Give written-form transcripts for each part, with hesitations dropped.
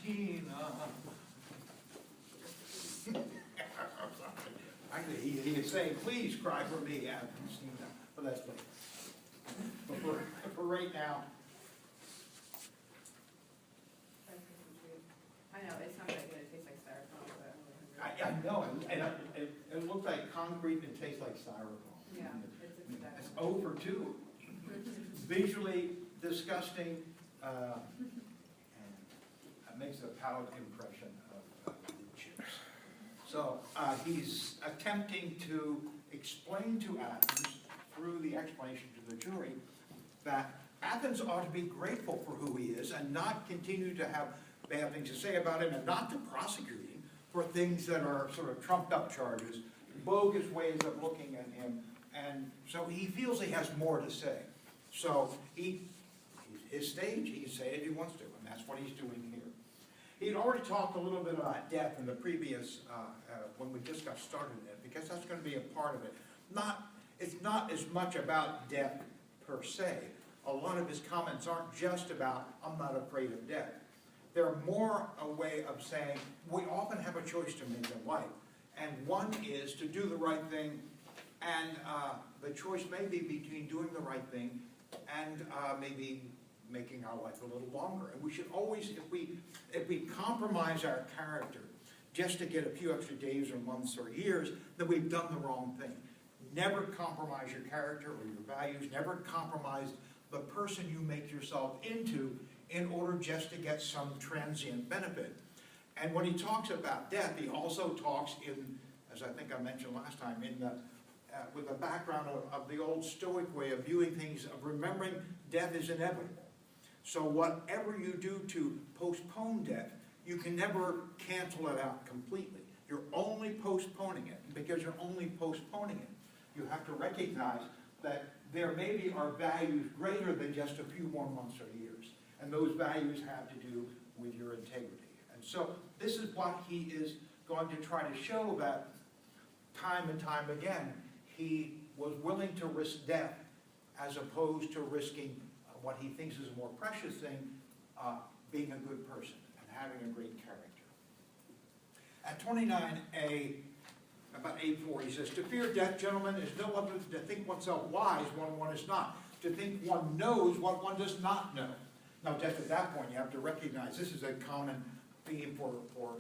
Christina. Actually, he is saying, please cry for me, Christina. But that's later. But for right now, I know, it's not that good, it tastes like styrofoam, but I'm I know, and it looks like concrete and it tastes like styrofoam. Yeah, it's It's that. over too. Visually disgusting, and it makes a palate impression of the chips. So he's attempting to explain to Athens, through the explanation to the jury, that Athens ought to be grateful for who he is and not continue to have bad things to say about him, and not to prosecute him for things that are sort of trumped up charges, bogus ways of looking at him. And so he feels he has more to say. So his stage, he can say it if he wants to, and that's what he's doing here. He'd already talked a little bit about death in the previous, when we just got started in it, because that's going to be a part of it. It's not as much about death per se. A lot of his comments aren't just about, I'm not afraid of death. They're more a way of saying, we often have a choice to make in life. And one is to do the right thing, and the choice may be between doing the right thing and maybe making our life a little longer. And we should always, if we compromise our character just to get a few extra days or months or years, then we've done the wrong thing. Never compromise your character or your values. Never compromise the person you make yourself into in order just to get some transient benefit. And when he talks about death, he also talks in, as I think I mentioned last time, in the with a background of the old Stoic way of viewing things, of remembering death is inevitable. So whatever you do to postpone death, you can never cancel it out completely. You're only postponing it. Because you're only postponing it, you have to recognize that there maybe are values greater than just a few more months or years. And those values have to do with your integrity. And so this is what he is going to try to show, that time and time again, he was willing to risk death as opposed to risking what he thinks is a more precious thing, being a good person and having a great character. At 29a, about A4, he says, to fear death, gentlemen, is no other than to think oneself wise when one is not, to think one knows what one does not know. Now, just at that point, you have to recognize this is a common theme for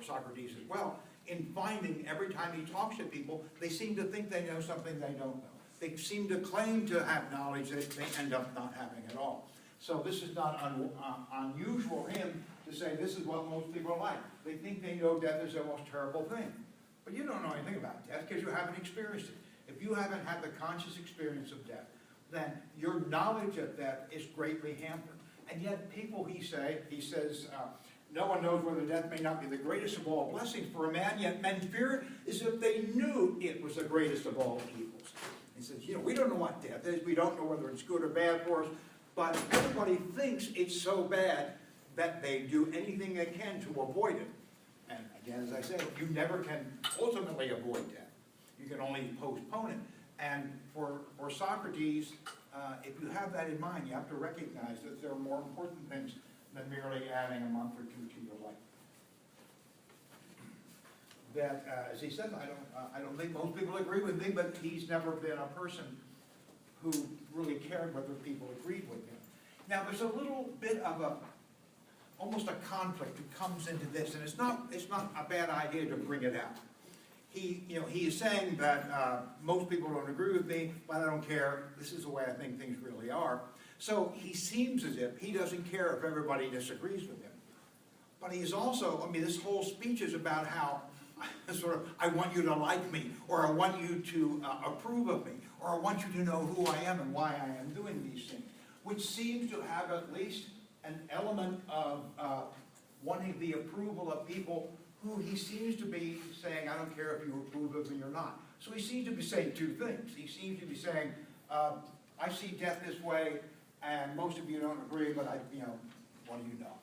Socrates as well. In finding every time he talks to people, they seem to think they know something they don't know. They seem to claim to have knowledge that they end up not having at all. So this is not unusual for him to say this is what most people are like. They think they know death is the most terrible thing. But you don't know anything about death because you haven't experienced it. If you haven't had the conscious experience of death, then your knowledge of death is greatly hampered. And yet people, he says, no one knows whether death may not be the greatest of all blessings for a man, yet men fear it as if they knew it was the greatest of all evils. He says, we don't know what death is. We don't know whether it's good or bad for us. But everybody thinks it's so bad that they do anything they can to avoid it. And again, as I say, you never can ultimately avoid death. You can only postpone it. And for Socrates, if you have that in mind, you have to recognize that there are more important things than merely adding a month or two to your life. That, as he says, I don't think most people agree with me, but he's never been a person who really cared whether people agreed with him. Now, there's a little bit of almost a conflict that comes into this, and it's not a bad idea to bring it out. He is saying that most people don't agree with me, but I don't care. This is the way I think things really are. So he seems as if he doesn't care if everybody disagrees with him. But he's also, this whole speech is about how I want you to like me, or I want you to approve of me, or I want you to know who I am and why I am doing these things, which seems to have at least an element of wanting the approval of people who he seems to be saying, I don't care if you approve of me or not. So he seems to be saying two things. He seems to be saying, I see death this way, and most of you don't agree, but what do you know?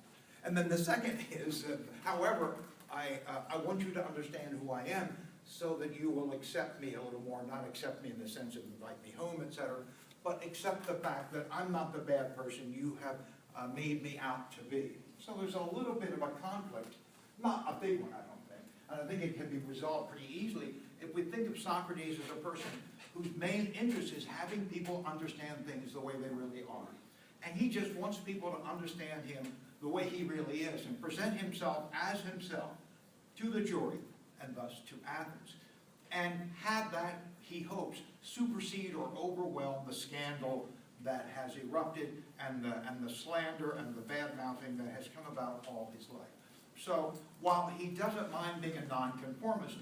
And then the second is, however, I want you to understand who I am so that you will accept me a little more, not accept me in the sense of invite me home, etc., but accept the fact that I'm not the bad person you have made me out to be. So there's a little bit of a conflict, not a big one, I don't think. And I think it can be resolved pretty easily if we think of Socrates as a person whose main interest is having people understand things the way they really are. And he just wants people to understand him the way he really is and present himself as himself to the jury and thus to Athens. And have that, he hopes, supersede or overwhelm the scandal that has erupted and the slander and the bad-mouthing that has come about all his life. So while he doesn't mind being a nonconformist,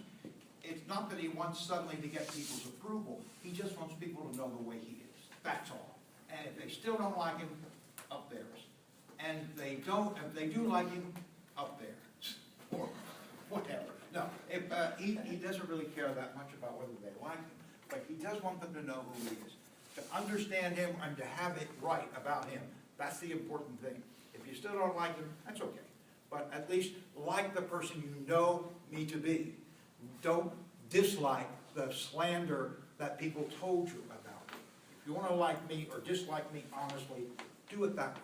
it's not that he wants suddenly to get people's approval. He just wants people to know the way he is. That's all. And if they still don't like him, up theirs. And if they do like him, up theirs. Or whatever. No, he doesn't really care that much about whether they like him, but he does want them to know who he is. To understand him and to have it right about him. That's the important thing. If you still don't like him, that's okay. But at least like the person you know me to be. Don't dislike the slander that people told you about me. If you want to like me or dislike me honestly, do it that way.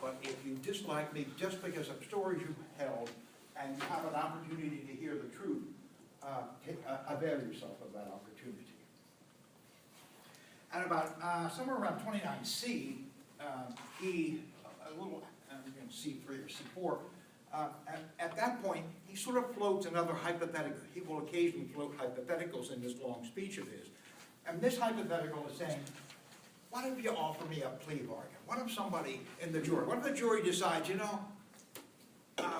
But if you dislike me just because of stories you've held and you have an opportunity to hear the truth, avail yourself of that opportunity. At about somewhere around 29C, you can C3 or C4, at that point, he sort of floats another hypothetical. He will occasionally float hypotheticals in this long speech of his. And this hypothetical is saying, what if you offer me a plea bargain? What if somebody in the jury, what if the jury decides, you know,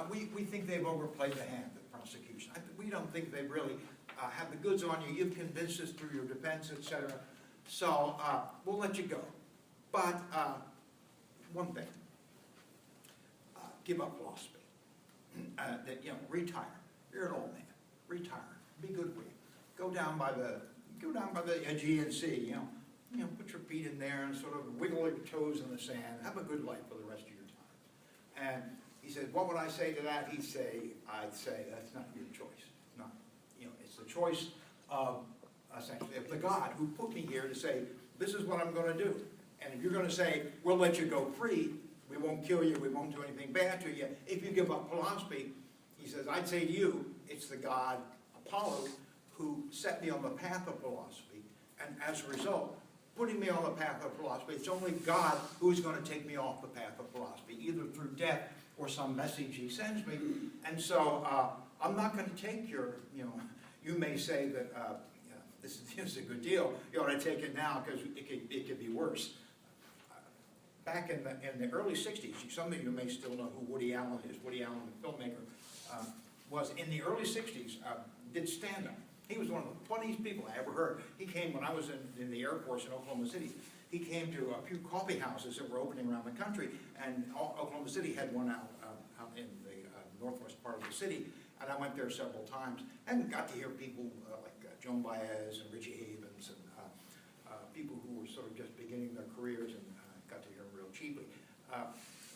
we think they've overplayed the hand, the prosecution. We don't think they really have the goods on you. You've convinced us through your defense, etc. So we'll let you go. But one thing, give up philosophy. Retire. You're an old man. Retire. Be good with you. Go down by the Aegean Sea. Put your feet in there and sort of wiggle your toes in the sand. Have a good life for the rest of your time. And he said, what would I say to that? I'd say that's not your choice. Not, it's the choice of essentially of the God who put me here to say, this is what I'm going to do. And if you're going to say, we'll let you go free, we won't kill you, we won't do anything bad to you, if you give up philosophy, he says, I'd say to you, it's the God, Apollo, who set me on the path of philosophy. And as a result, putting me on the path of philosophy, it's only God who's going to take me off the path of philosophy, either through death or some message he sends me. And so I'm not going to take your, you may say that this is a good deal. You ought to take it now because it could be worse. Back in the early 60s, some of you may still know who Woody Allen is. Woody Allen, the filmmaker, was in the early 60s, did stand-up. He was one of the funniest people I ever heard. He came when I was in the Air Force in Oklahoma City. He came to a few coffee houses that were opening around the country, and Oklahoma City had one out in the northwest part of the city, and I went there several times and got to hear people like Joan Baez and Richie Havens and people who were sort of just beginning their careers and got to hear them real cheaply.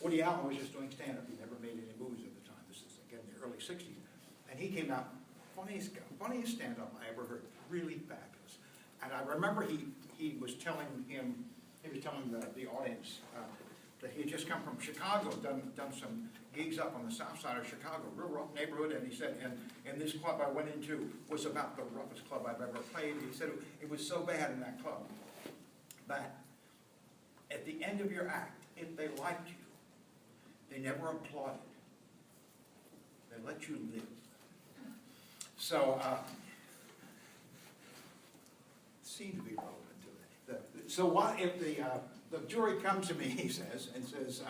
Woody Allen was just doing stand-up. He never made any movies at the time. This is, again, the early 60s. And he came out, funniest stand-up I ever heard, really fabulous. And I remember he was telling the audience that he had just come from Chicago, done some gigs up on the south side of Chicago, real rough neighborhood, and he said, and this club I went into was about the roughest club I've ever played. He said it was so bad in that club that at the end of your act, if they liked you, they never applauded. They let you live. So, seemed to be relevant to that. So what if the jury comes to me, he says, and says,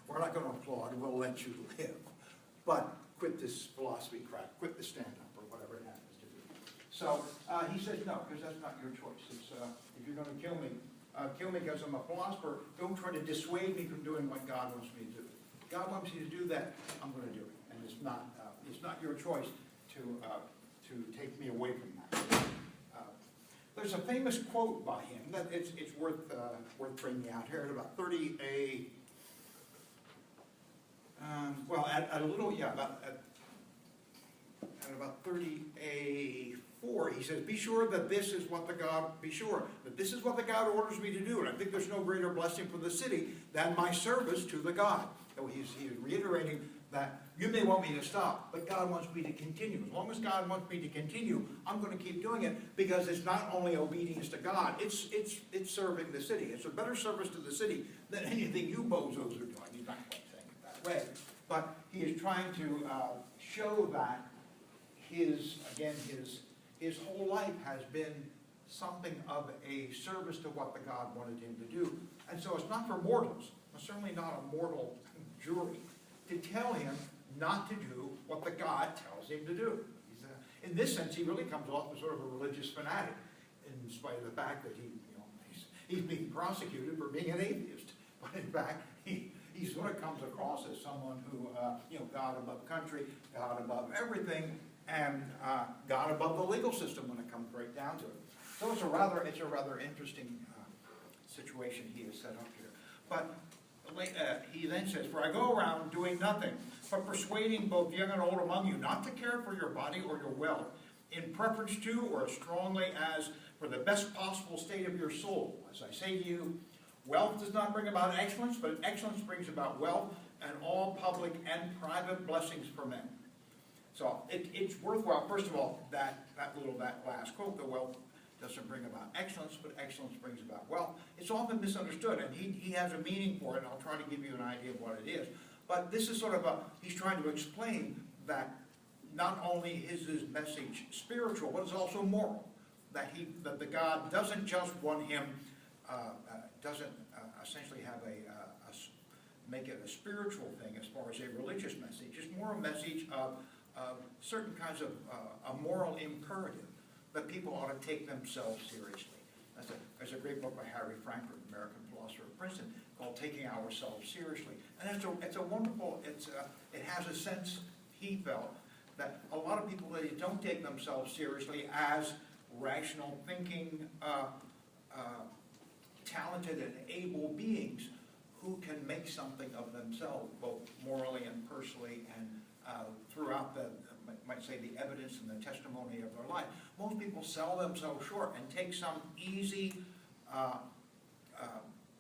we're not going to applaud, we'll let you live. But quit this philosophy crap, quit the stand-up, or whatever it happens to be. So he says, no, because that's not your choice. It's, if you're going to kill me because I'm a philosopher, don't try to dissuade me from doing what God wants me to do. If God wants me to do that, I'm going to do it. And it's not your choice to take me away from that. There's a famous quote by him that it's worth bringing out here at about 30A. Well, at a little, yeah, about at about 30A4, he says, be sure that this is what the God orders me to do, and I think there's no greater blessing for the city than my service to the God. So he's reiterating that you may want me to stop, but God wants me to continue. As long as God wants me to continue, I'm going to keep doing it, because it's not only obedience to God, it's serving the city. It's a better service to the city than anything you bozos are doing. He's not quite saying it that way, but he is trying to show that his whole life has been something of a service to what the God wanted him to do. And so it's not for mortals, certainly not a mortal jury, to tell him not to do what the God tells him to do. In this sense, he really comes off as sort of a religious fanatic, in spite of the fact that he's being prosecuted for being an atheist. But in fact, he sort of comes across as someone who, God above country, God above everything, and God above the legal system when it comes right down to it. So it's a rather interesting situation he has set up here. But he then says, for I go around doing nothing, but persuading both young and old among you not to care for your body or your wealth, in preference to or as strongly as for the best possible state of your soul. As I say to you, wealth does not bring about excellence, but excellence brings about wealth and all public and private blessings for men. So it's worthwhile, first of all, that last quote, the wealth doesn't bring about excellence, but excellence brings about wealth. It's often misunderstood, and he has a meaning for it, and I'll try to give you an idea of what it is. But this is sort of he's trying to explain that not only is his message spiritual, but it's also moral. That the God doesn't just want him, doesn't essentially have make it a spiritual thing as far as a religious message. It's more a message of certain kinds of a moral imperative, that people ought to take themselves seriously. There's a great book by Harry Frankfurt, American philosopher of Princeton, called Taking Ourselves Seriously. And it's a wonderful, it has a sense, he felt, that a lot of people, they don't take themselves seriously as rational thinking, talented and able beings who can make something of themselves, both morally and personally, and throughout might say the evidence and the testimony of their life. Most people sell themselves short and take some easy,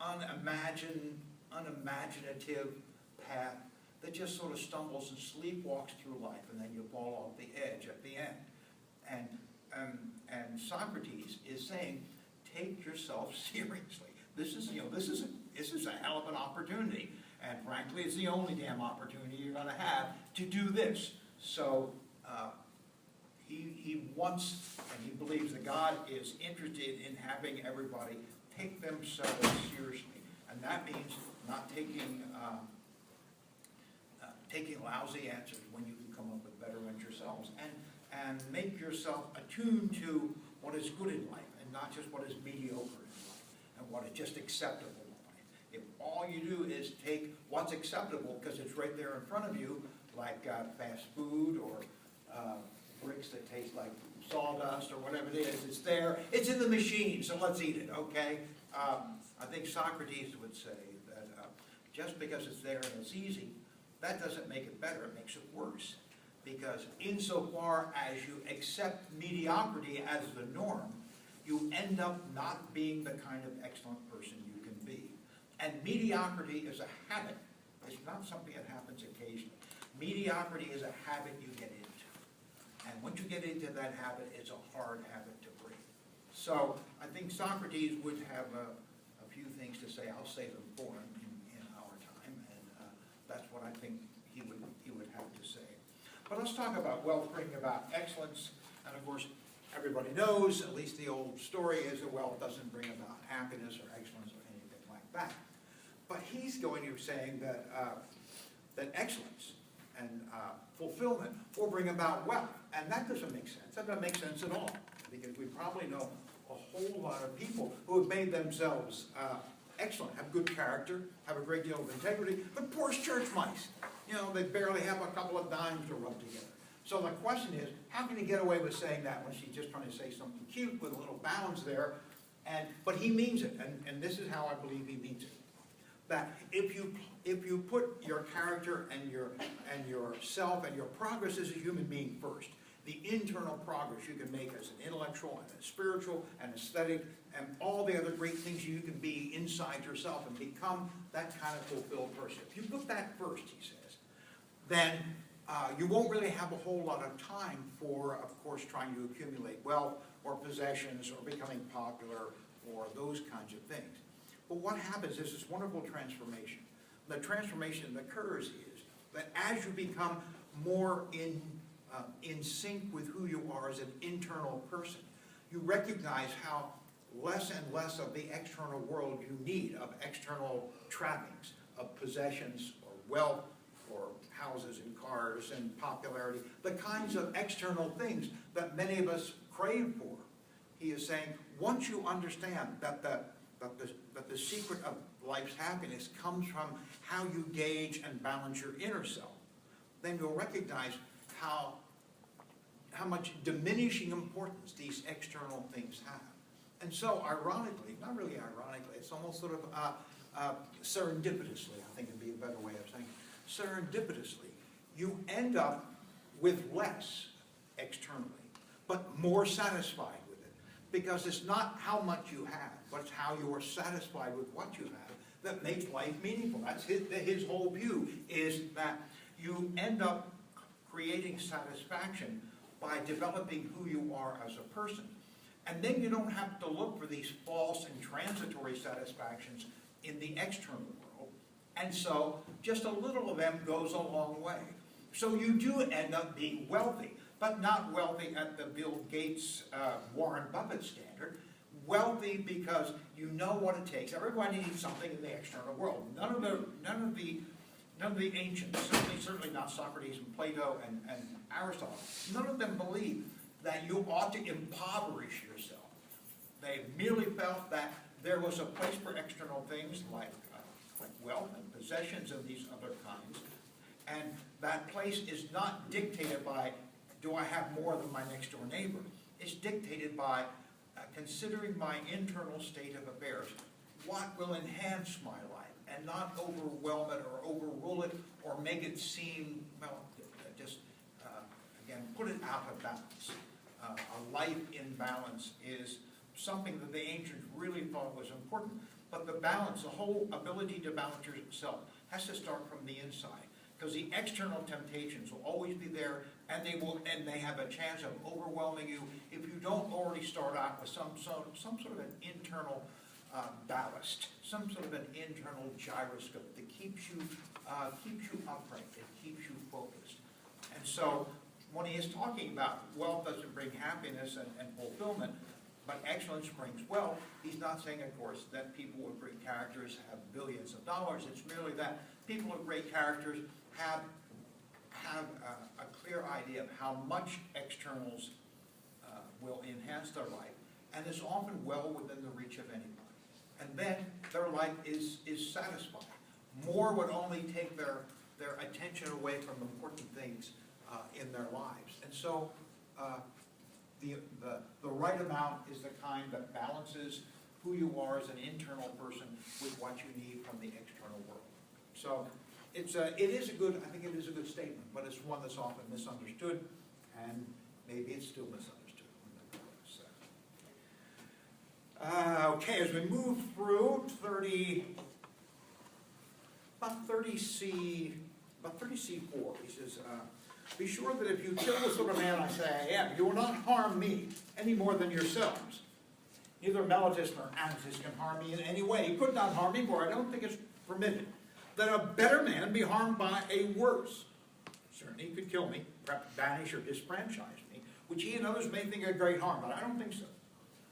unimaginative path that just sort of stumbles and sleepwalks through life, and then you fall off the edge at the end. And Socrates is saying, take yourself seriously. This is a hell of an opportunity, and frankly, it's the only damn opportunity you're going to have to do this. So he wants, and he believes that God is interested in having everybody take themselves seriously, and that means not taking lousy answers when you can come up with better ones yourselves, and make yourself attuned to what is good in life, and not just what is mediocre in life, and what is just acceptable in life. If all you do is take what's acceptable because it's right there in front of you, like fast food or bricks that taste like sawdust or whatever it is, it's there, it's in the machine, so let's eat it, okay? I think Socrates would say that just because it's there and it's easy, that doesn't make it better, it makes it worse. Because insofar as you accept mediocrity as the norm, you end up not being the kind of excellent person you can be. And mediocrity is a habit. It's not something that happens occasionally. Mediocrity is a habit you get into. And once you get into that habit, it's a hard habit to break. So I think Socrates would have a few things to say. I'll say them for him in our time, and that's what I think he would have to say. But let's talk about wealth bringing about excellence. And of course, everybody knows, at least the old story is that wealth doesn't bring about happiness or excellence or anything like that. But he's going to be saying that that excellence and fulfillment will bring about wealth. And that doesn't make sense. That doesn't make sense at all. Because we probably know a whole lot of people who have made themselves excellent, have good character, have a great deal of integrity, but poor as church mice. You know, they barely have a couple of dimes to rub together. So the question is, how can you get away with saying that when she's just trying to say something cute with little bounds there? But he means it, and this is how I believe he means it. That if you put your character and yourself and your progress as a human being first, the internal progress you can make as an intellectual and a spiritual and aesthetic and all the other great things you can be inside yourself and become that kind of fulfilled person. If you put that first, he says, then you won't really have a whole lot of time for, of course, trying to accumulate wealth or possessions or becoming popular or those kinds of things. But what happens is this wonderful transformation. The transformation that occurs is that as you become more in sync with who you are as an internal person, you recognize how less and less of the external world you need, of external trappings, of possessions or wealth or houses and cars and popularity, the kinds of external things that many of us crave for. He is saying, once you understand that the secret of life's happiness comes from how you gauge and balance your inner self, then you'll recognize how much diminishing importance these external things have. And so, ironically, not really ironically, it's almost sort of serendipitously, I think would be a better way of saying it. Serendipitously, you end up with less externally, but more satisfied with it. Because it's not how much you have, but it's how you are satisfied with what you have that makes life meaningful. That's his whole view, is that you end up creating satisfaction by developing who you are as a person. And then you don't have to look for these false and transitory satisfactions in the external world. And so just a little of them goes a long way. So you do end up being wealthy, but not wealthy at the Bill Gates, Warren Buffett standard. Wealthy because you know what it takes. Everybody needs something in the external world. None of the ancients, certainly not Socrates and Plato and Aristotle, none of them believed that you ought to impoverish yourself. They merely felt that there was a place for external things like wealth and possessions of these other kinds, and that place is not dictated by, do I have more than my next door neighbor? It's dictated by considering my internal state of affairs. What will enhance my life and not overwhelm it or overrule it or make it seem, well, just, again, put it out of balance. A life in balance is something that the ancients really thought was important. But the balance, the whole ability to balance yourself, has to start from the inside. Because the external temptations will always be there, and they have a chance of overwhelming you if you don't already start out with some sort of an internal ballast, some sort of an internal gyroscope that keeps you upright, that keeps you focused. And so, when he is talking about wealth doesn't bring happiness and fulfillment, but excellence brings wealth, he's not saying, of course, that people with great characters have billions of dollars. It's merely that people with great characters have a clear idea of how much externals will enhance their life, and is often well within the reach of anybody. And then their life is satisfied. More would only take their attention away from important things in their lives. And so the right amount is the kind that balances who you are as an internal person with what you need from the external world. So I think it is a good statement, but it's one that's often misunderstood, and maybe it's still misunderstood. Okay, as we move through about 30C4, he says, be sure that if you kill the sort of man I say I am, you will not harm me any more than yourselves. Neither Meletus nor Anatus can harm me in any way. He could not harm me, for I don't think it's permitted that a better man be harmed by a worse. Certainly he could kill me, perhaps banish or disfranchise me, which he and others may think a great harm, but I don't think so.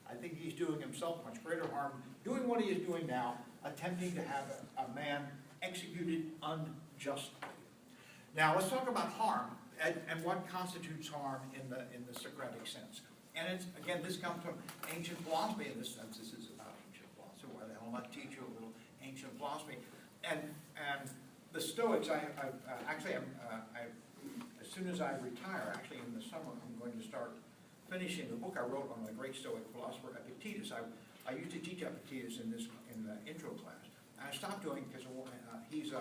I think he's doing himself much greater harm, doing what he is doing now, attempting to have a man executed unjustly. Now let's talk about harm and what constitutes harm in the Socratic sense. And it's, again, this comes from ancient philosophy in this sense. This is about ancient philosophy. Why the hell not teach you a little ancient philosophy? And the Stoics, as soon as I retire, actually in the summer, I'm going to start finishing the book I wrote on the great Stoic philosopher Epictetus. I used to teach Epictetus in the intro class, and I stopped doing because he's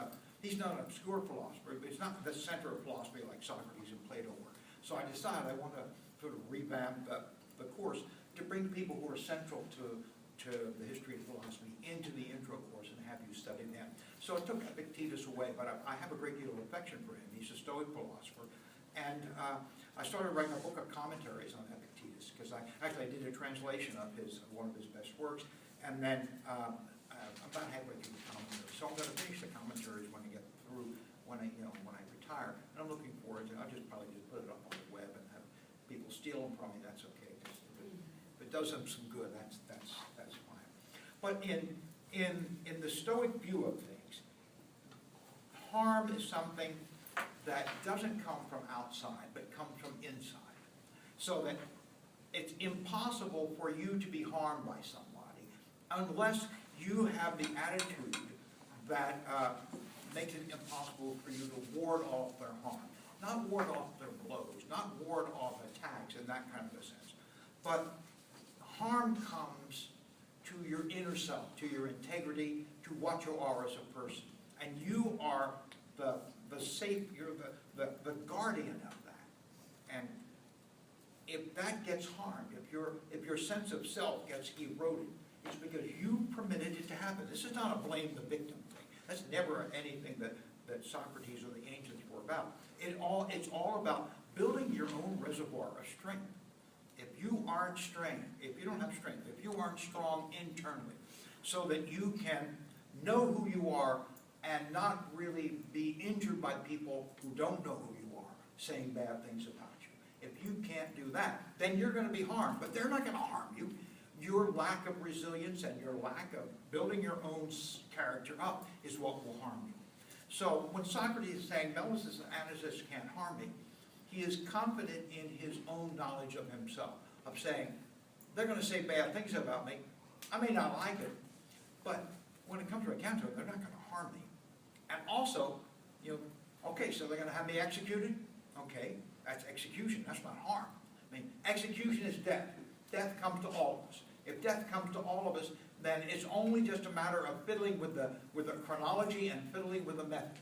not an obscure philosopher, but it's not the center of philosophy like Socrates and Plato were. So So I decided I want to sort of revamp the course to bring people who are central to the history of philosophy into the intro course and have you study them. So I took Epictetus away, but I have a great deal of affection for him. He's a Stoic philosopher. And I started writing a book of commentaries on Epictetus, because I did a translation of one of his best works, and then I'm about halfway through the commentaries. So I'm going to finish the commentaries when I get through, when I retire. And I'm looking forward to it. I'll probably just put it up on the web and have people steal them from me. That's okay. If it does them some good, that's fine. But in the Stoic view of things, harm is something that doesn't come from outside, but comes from inside. So that it's impossible for you to be harmed by somebody unless you have the attitude that makes it impossible for you to ward off their harm. Not ward off their blows, not ward off attacks in that kind of a sense. But harm comes to your inner self, to your integrity, to what you are as a person. And you are the you're the guardian of that. And if that gets harmed, if your sense of self gets eroded, it's because you permitted it to happen. This is not a blame the victim thing. That's never anything that Socrates or the ancients were about. It's all about building your own reservoir of strength. If you aren't strength, if you don't have strength, if you aren't strong internally, so that you can know who you are and not really be injured by people who don't know who you are, saying bad things about you. If you can't do that, then you're going to be harmed, but they're not going to harm you. Your lack of resilience and your lack of building your own character up is what will harm you. So when Socrates is saying, Melissus and Anaxius can't harm me, he is confident in his own knowledge of himself, of saying, they're going to say bad things about me. I may not like it, but when it comes to account to it, they're not going to harm me. And also, okay, so they're going to have me executed? Okay, that's execution, that's not harm. I mean, execution is death. Death comes to all of us. If death comes to all of us, then it's only just a matter of fiddling with the chronology and fiddling with the method.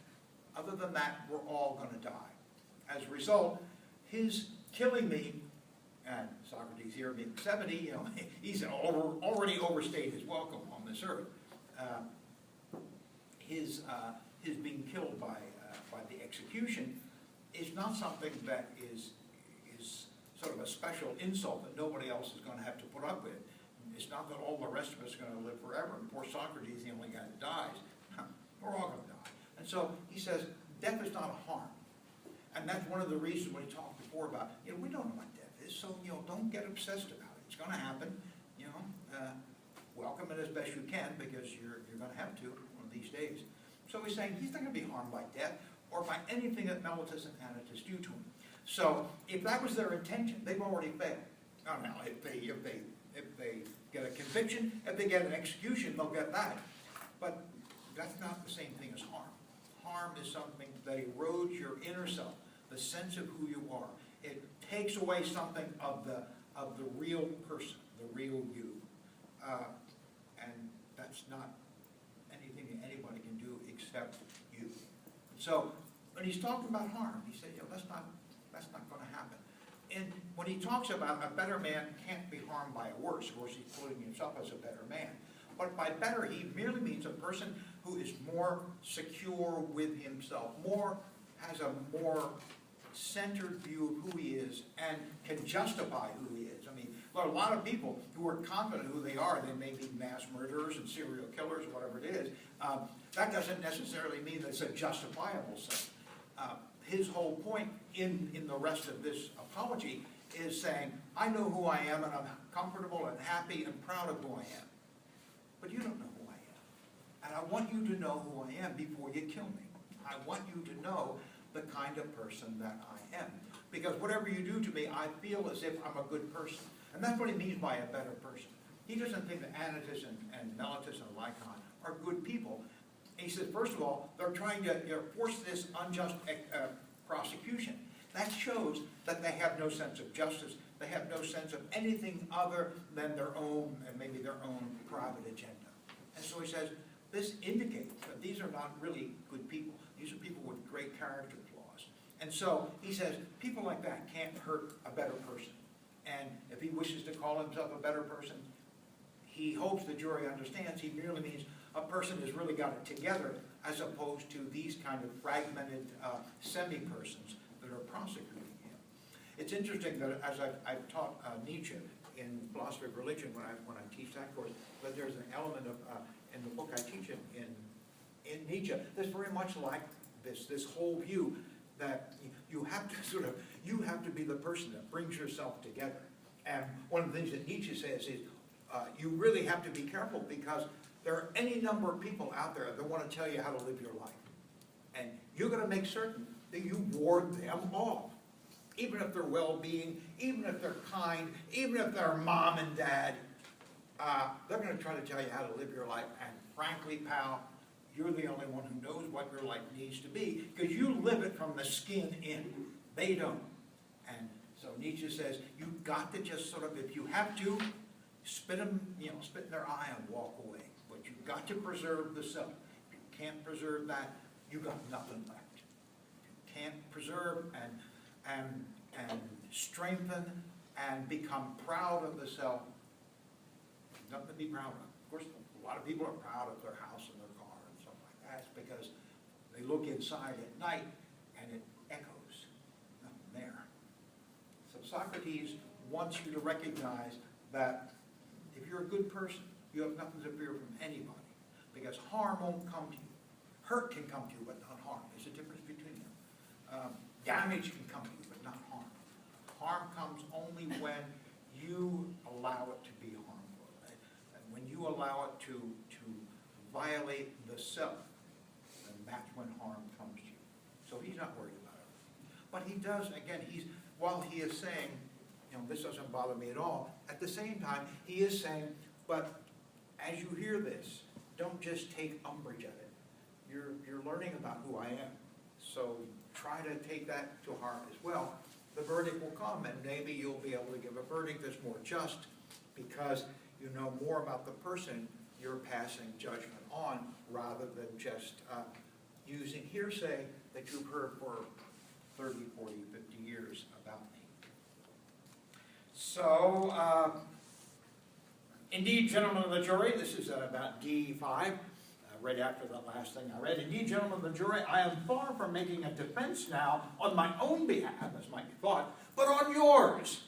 Other than that, we're all going to die. As a result, his killing me, and Socrates here being 70, he's already overstayed his welcome on this earth. His being killed by the execution is not something that is sort of a special insult that nobody else is going to have to put up with. It's not that all the rest of us are going to live forever, and poor Socrates, the only guy that dies. We're all going to die. And so he says, death is not a harm. And that's one of the reasons when he talked before about, we don't know what death is, so, don't get obsessed about it. It's going to happen, welcome it as best you can, because you're going to have to one of these days. So he's saying he's not going to be harmed by death or by anything that Melissus and Anaxius do to him. So if that was their intention, they've already failed. Now, if they get a conviction, if they get an execution, they'll get that. But that's not the same thing as harm. Harm is something that erodes your inner self, the sense of who you are. It takes away something of the real person, the real you. And that's not anything that anybody can do except you. So when he's talking about harm, he said, that's not going to happen. And when he talks about a better man can't be harmed by a worse, of course he's putting himself as a better man. But by better, he merely means a person who is more secure with himself, has a more centered view of who he is and can justify who he is. I mean, there are a lot of people who are confident who they are. They may be mass murderers and serial killers or whatever it is. That doesn't necessarily mean that it's a justifiable sin. His whole point in the rest of this apology is saying, I know who I am and I'm comfortable and happy and proud of who I am. But you don't know who I am. And I want you to know who I am before you kill me. I want you to know the kind of person that I am. Because whatever you do to me, I feel as if I'm a good person. And that's what he means by a better person. He doesn't think that Anaxius and Melissus and Lycon are good people. He says, first of all, they're trying to force this unjust prosecution. That shows that they have no sense of justice. They have no sense of anything other than their own, and maybe their own private agenda. And so he says, this indicates that these are not really good people. These are people with great character flaws. And so he says, people like that can't hurt a better person. And if he wishes to call himself a better person, he hopes the jury understands he merely means a person has really got it together, as opposed to these kind of fragmented semi-persons that are prosecuting him. It's interesting that as I've taught Nietzsche in philosophy of religion when I teach that course, but there's an element of, in the book I teach in Nietzsche, that's very much like this whole view that you have to be the person that brings yourself together. And one of the things that Nietzsche says is, you really have to be careful, because there are any number of people out there that want to tell you how to live your life. And you're going to make certain that you ward them off. Even if they're well-being, even if they're kind, even if they're mom and dad, they're going to try to tell you how to live your life. And frankly, pal, you're the only one who knows what your life needs to be, because you live it from the skin in. They don't. And so Nietzsche says, you've got to just sort of, if you have to, spit in their eye and walk away. But you've got to preserve the self. If you can't preserve that, you've got nothing left. If you can't preserve and strengthen and become proud of the self, there's nothing to be proud of. Of course, a lot of people are proud of their house and their car and stuff like that. It's because they look inside at night and it echoes. Nothing there. So Socrates wants you to recognize that if you're a good person, you have nothing to fear from anybody, because harm won't come to you. Hurt can come to you, but not harm. There's a difference between them. Damage can come to you, but not harm. Harm comes only when you allow it to be harmful. And when you allow it to violate the self, then that's when harm comes to you. So he's not worried about it. But he does, again, while he is saying, this doesn't bother me at all, at the same time, he is saying, but as you hear this, don't just take umbrage at it. You're learning about who I am. So try to take that to heart as well. The verdict will come, and maybe you'll be able to give a verdict that's more just, because you know more about the person you're passing judgment on, rather than just using hearsay that you've heard for 30, 40, 50 years about me. So, indeed, gentlemen of the jury, this is about D5, right after the last thing I read. Indeed, gentlemen of the jury, I am far from making a defense now on my own behalf, as might be thought, but on yours,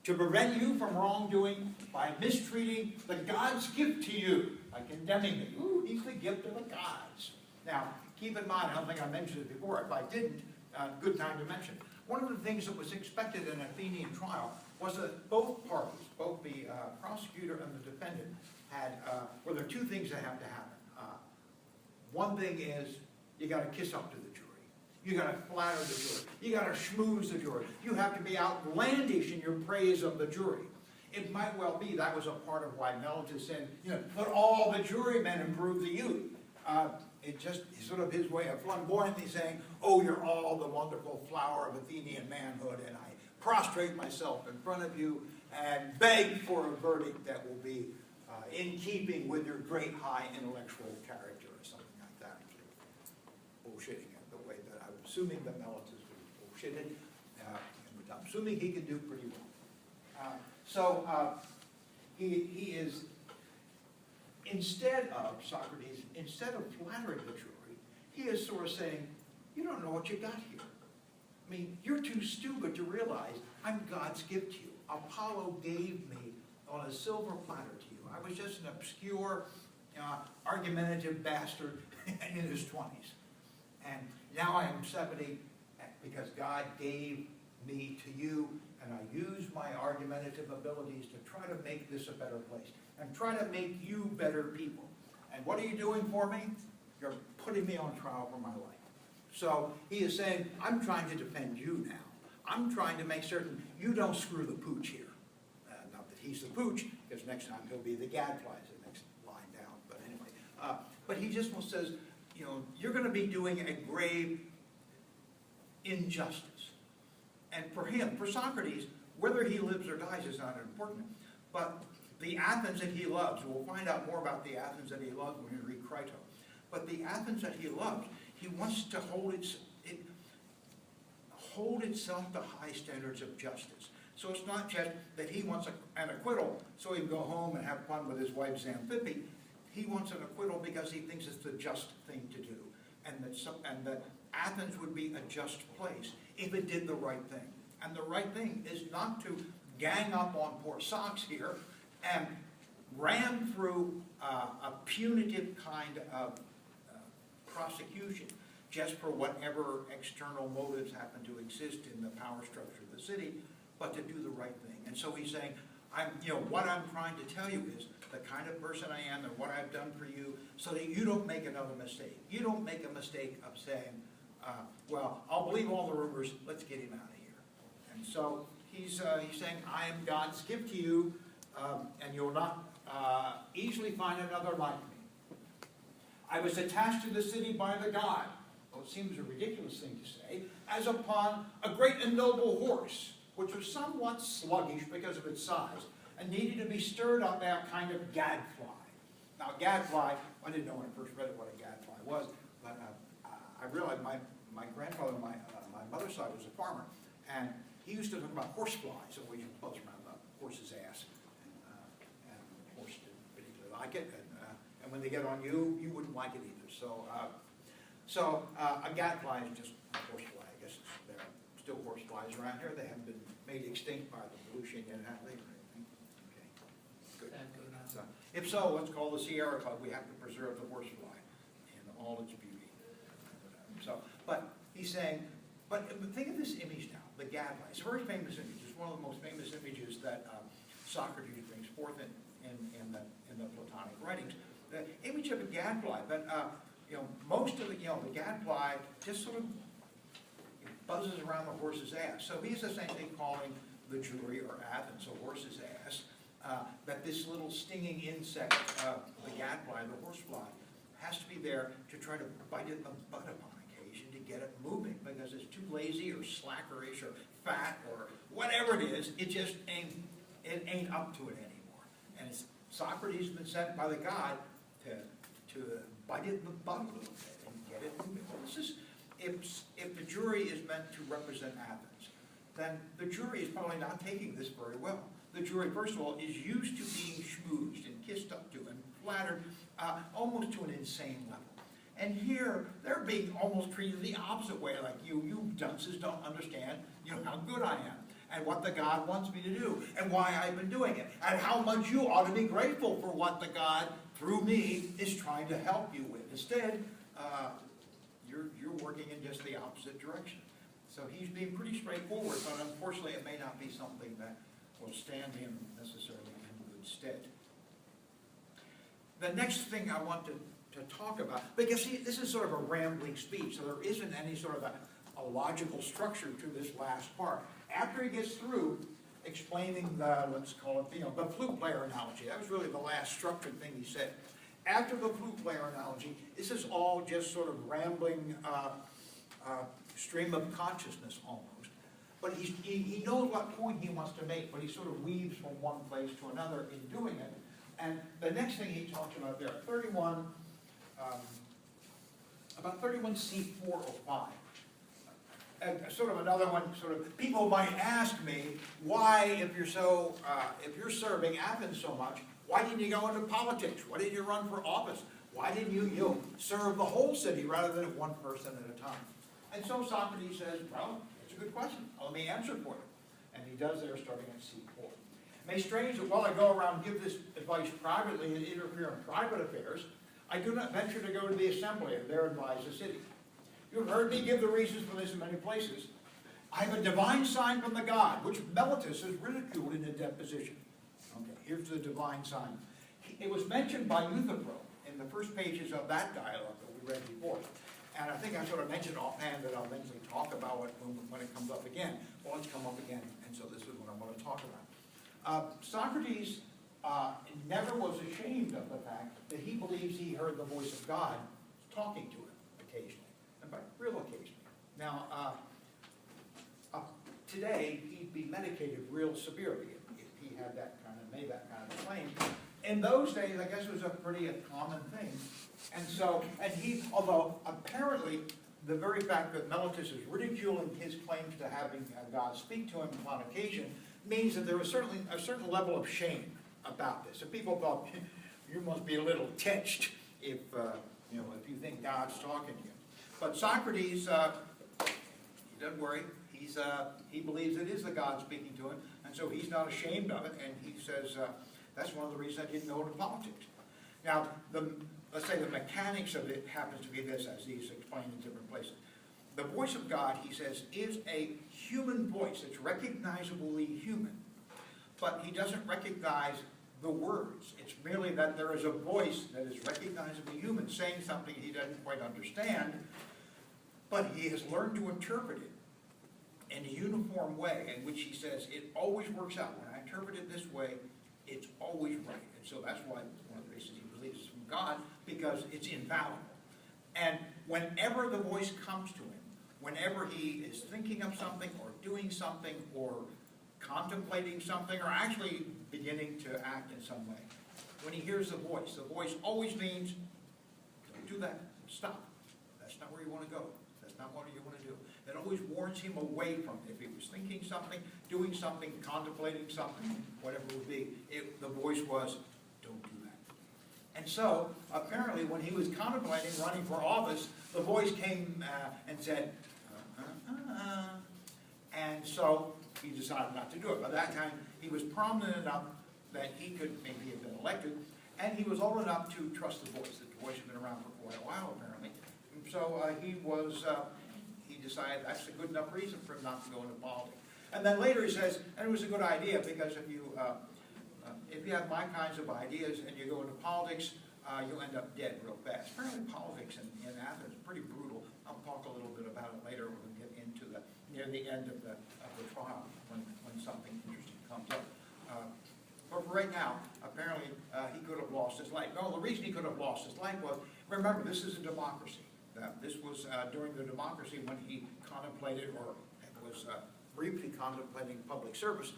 to prevent you from wrongdoing by mistreating the God's gift to you, by condemning me. Ooh, he's the gift of the gods. Now, keep in mind, I don't think I mentioned it before. If I didn't, good time to mention. One of the things that was expected in an Athenian trial was that both parties, both the prosecutor and the defendant, had, well, there are two things that have to happen. One thing is, you got to kiss up to the jury. You got to flatter the jury. You got to schmooze the jury. You have to be outlandish in your praise of the jury. It might well be that was a part of why Meletus said, put all the jurymen and prove the youth. It just sort of his way of flamboyantly saying, oh, you're all the wonderful flower of Athenian manhood, and I prostrate myself in front of you and beg for a verdict that will be in keeping with your great high intellectual character, or something like that. Bullshitting it the way that I'm assuming that Meletus was bullshitted. I'm assuming he can do pretty well. He is, instead of Socrates, instead of flattering the jury, he is sort of saying, you don't know what you got here. I mean, you're too stupid to realize I'm God's gift to you. Apollo gave me on a silver platter to you. I was just an obscure, argumentative bastard in his 20s. And now I am 70 because God gave me to you, and I use my argumentative abilities to try to make this a better place and try to make you better people. And what are you doing for me? You're putting me on trial for my life. So he is saying, I'm trying to defend you now. I'm trying to make certain you don't screw the pooch here. Not that he's the pooch, because next time he'll be the gadfly, the next line down. But anyway, but he just says, you're going to be doing a grave injustice. And for him, for Socrates, whether he lives or dies is not important. But the Athens that he loves, we'll find out more about the Athens that he loves when we read Crito. But the Athens that he loves, he wants to hold itself to high standards of justice. So it's not just that he wants an acquittal so he can go home and have fun with his wife Xanthippe. He wants an acquittal because he thinks it's the just thing to do, and that Athens would be a just place if it did the right thing. And the right thing is not to gang up on poor Socks here and ram through a punitive kind of prosecution just for whatever external motives happen to exist in the power structure of the city, but to do the right thing. And so he's saying, what I'm trying to tell you is the kind of person I am and what I've done for you so that you don't make another mistake. You don't make a mistake of saying, well, I'll believe all the rumors, let's get him out of here. And so he's saying, I am God's gift to you, and you'll not easily find another like me. I was attached to the city by the god, well, it seems a ridiculous thing to say, as upon a great and noble horse, which was somewhat sluggish because of its size, and needed to be stirred up by a kind of gadfly. Now, gadfly, I didn't know when I first read it what a gadfly was, but I realized my grandfather on my mother's side was a farmer, and he used to talk about horse flies, so we used to buzz around the horse's ass, and the horse didn't particularly like it, and when they get on you, you wouldn't like it either. So a gadfly is just a horse fly. I guess there are still horse flies around here. They haven't been made extinct by the pollution yet, have they? Okay, good. So, if so, let's call the Sierra Club. We have to preserve the horse fly in all its beauty. But he's saying, but think of this image now, the gadfly. It's a very famous image. It's one of the most famous images that Socrates brings forth in the Platonic writings. The image of a gadfly, but most of the gadfly just sort of buzzes around the horse's ass. So he's essentially calling the jury, or Athens, a horse's ass, that this little stinging insect, the gadfly, the horsefly, has to be there to try to bite it in the butt upon occasion to get it moving, because it's too lazy or slackerish or fat or whatever it is, it just ain't up to it anymore. And Socrates has been sent by the god to bite it in the butt a little bit and get it moving. Well, this is, if the jury is meant to represent Athens, then the jury is probably not taking this very well. The jury, first of all, is used to being schmoozed and kissed up to and flattered almost to an insane level. And here, they're being almost treated the opposite way, like you dunces don't understand, how good I am, and what the God wants me to do, and why I've been doing it, and how much you ought to be grateful for what the God, through me, is trying to help you with. Instead, you're working in just the opposite direction. So he's being pretty straightforward, but unfortunately it may not be something that will stand him necessarily in good stead. The next thing I want to talk about, because this is sort of a rambling speech, so there isn't any sort of a logical structure to this last part. After he gets through explaining the, let's call it, the flute player analogy, that was really the last structured thing he said. After the flute player analogy, this is all just sort of rambling stream of consciousness almost. But he knows what point he wants to make, but he sort of weaves from one place to another in doing it. And the next thing he talks about there, about 31C405. Sort of another one, people might ask me, why, if you're serving Athens so much, why didn't you go into politics? Why didn't you run for office? Why didn't you serve the whole city rather than one person at a time? And so Socrates says, well, it's a good question. Let me answer for you. And he does there starting at C4. It may strange that while I go around and give this advice privately and interfere in private affairs, I do not venture to go to the assembly and there advise the city. You've heard me give the reasons for this in many places. I have a divine sign from the god, which Meletus has ridiculed in a deposition. Okay, here's the divine sign. It was mentioned by Euthyphro in the first pages of that dialogue that we read before. And I think I sort of mentioned offhand that I'll eventually talk about it when it comes up again. Well, it's come up again, and so this is what I'm going to talk about. Socrates never was ashamed of the fact that he believes he heard the voice of God talking to him occasionally, and by real occasionally. Now, today, he'd be medicated real severely if he had made that kind of claim. In those days, I guess it was a pretty common thing. And so, although apparently the very fact that Mellitus is ridiculing his claims to having God speak to him on occasion means that there was certainly a certain level of shame about this. And people thought, you must be a little touched if if you think God's talking to you. But Socrates, don't worry, he believes it is the God speaking to him, and so he's not ashamed of it, and he says, that's one of the reasons I didn't go into politics. Now, let's say the mechanics of it happens to be this, as he's explained in different places. The voice of God, he says, is a human voice. It's recognizably human, but he doesn't recognize the words. It's merely that there is a voice that is recognizably human, saying something he doesn't quite understand, but he has learned to interpret it in a uniform way, in which he says it always works out. When I interpret it this way, it's always right. And so that's why one of the reasons he believes it's from God, because it's infallible. And whenever the voice comes to him, whenever he is thinking of something or doing something or contemplating something or actually beginning to act in some way, when he hears the voice always means, don't do that, stop. That's not where you want to go. That's not what you want to do. It always warns him away from it. If he was thinking something, doing something, contemplating something, whatever it would be, the voice was, don't do that. And so, apparently, when he was contemplating running for office, the voice came and said, and so he decided not to do it. By that time, he was prominent enough that he could maybe have been elected, and he was old enough to trust the voice. The voice had been around for quite a while, apparently. And so he decided that's a good enough reason for him not to go into politics. And then later he says, and it was a good idea, because if you have my kinds of ideas and you go into politics, you'll end up dead real fast. Apparently politics in Athens is pretty brutal. I'll talk a little bit about it later when we get into near the end of the trial, when something interesting comes up. But for right now, apparently he could have lost his life. No, the reason he could have lost his life was, remember, this is a democracy. This was during the democracy when he contemplated, or was briefly contemplating public service,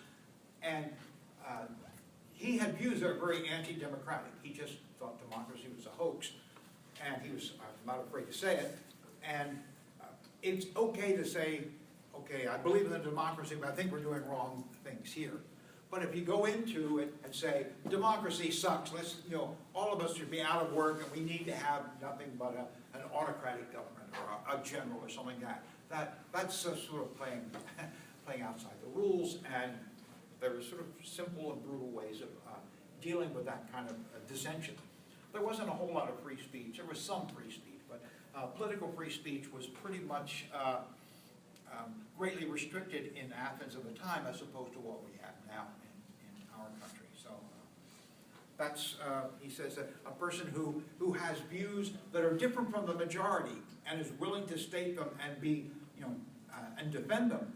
and he had views that were very anti-democratic. He just thought democracy was a hoax, and he was not afraid to say it. And it's okay to say, okay, I believe in the democracy, but I think we're doing wrong things here. But if you go into it and say, democracy sucks, all of us should be out of work, and we need to have nothing but an autocratic government, or a general, or something like that, that's sort of playing outside the rules, and there were sort of simple and brutal ways of dealing with that kind of dissension. There wasn't a whole lot of free speech. There was some free speech, but political free speech was pretty much greatly restricted in Athens of the time, as opposed to what we have now in our country. So that's, he says, that a person who has views that are different from the majority and is willing to state them and be, and defend them,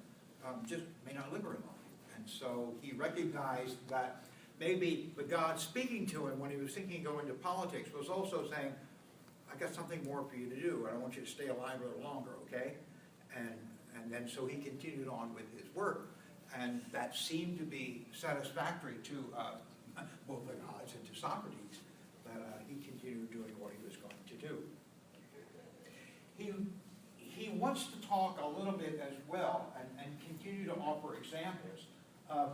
just may not live very long. And so he recognized that maybe the God speaking to him when he was thinking of going into politics was also saying, I got something more for you to do, and I want you to stay alive a little longer, okay? And then so he continued on with his work, and that seemed to be satisfactory to both the gods and to Socrates, that he continued doing what he was going to do. He wants to talk a little bit as well and continue to offer examples of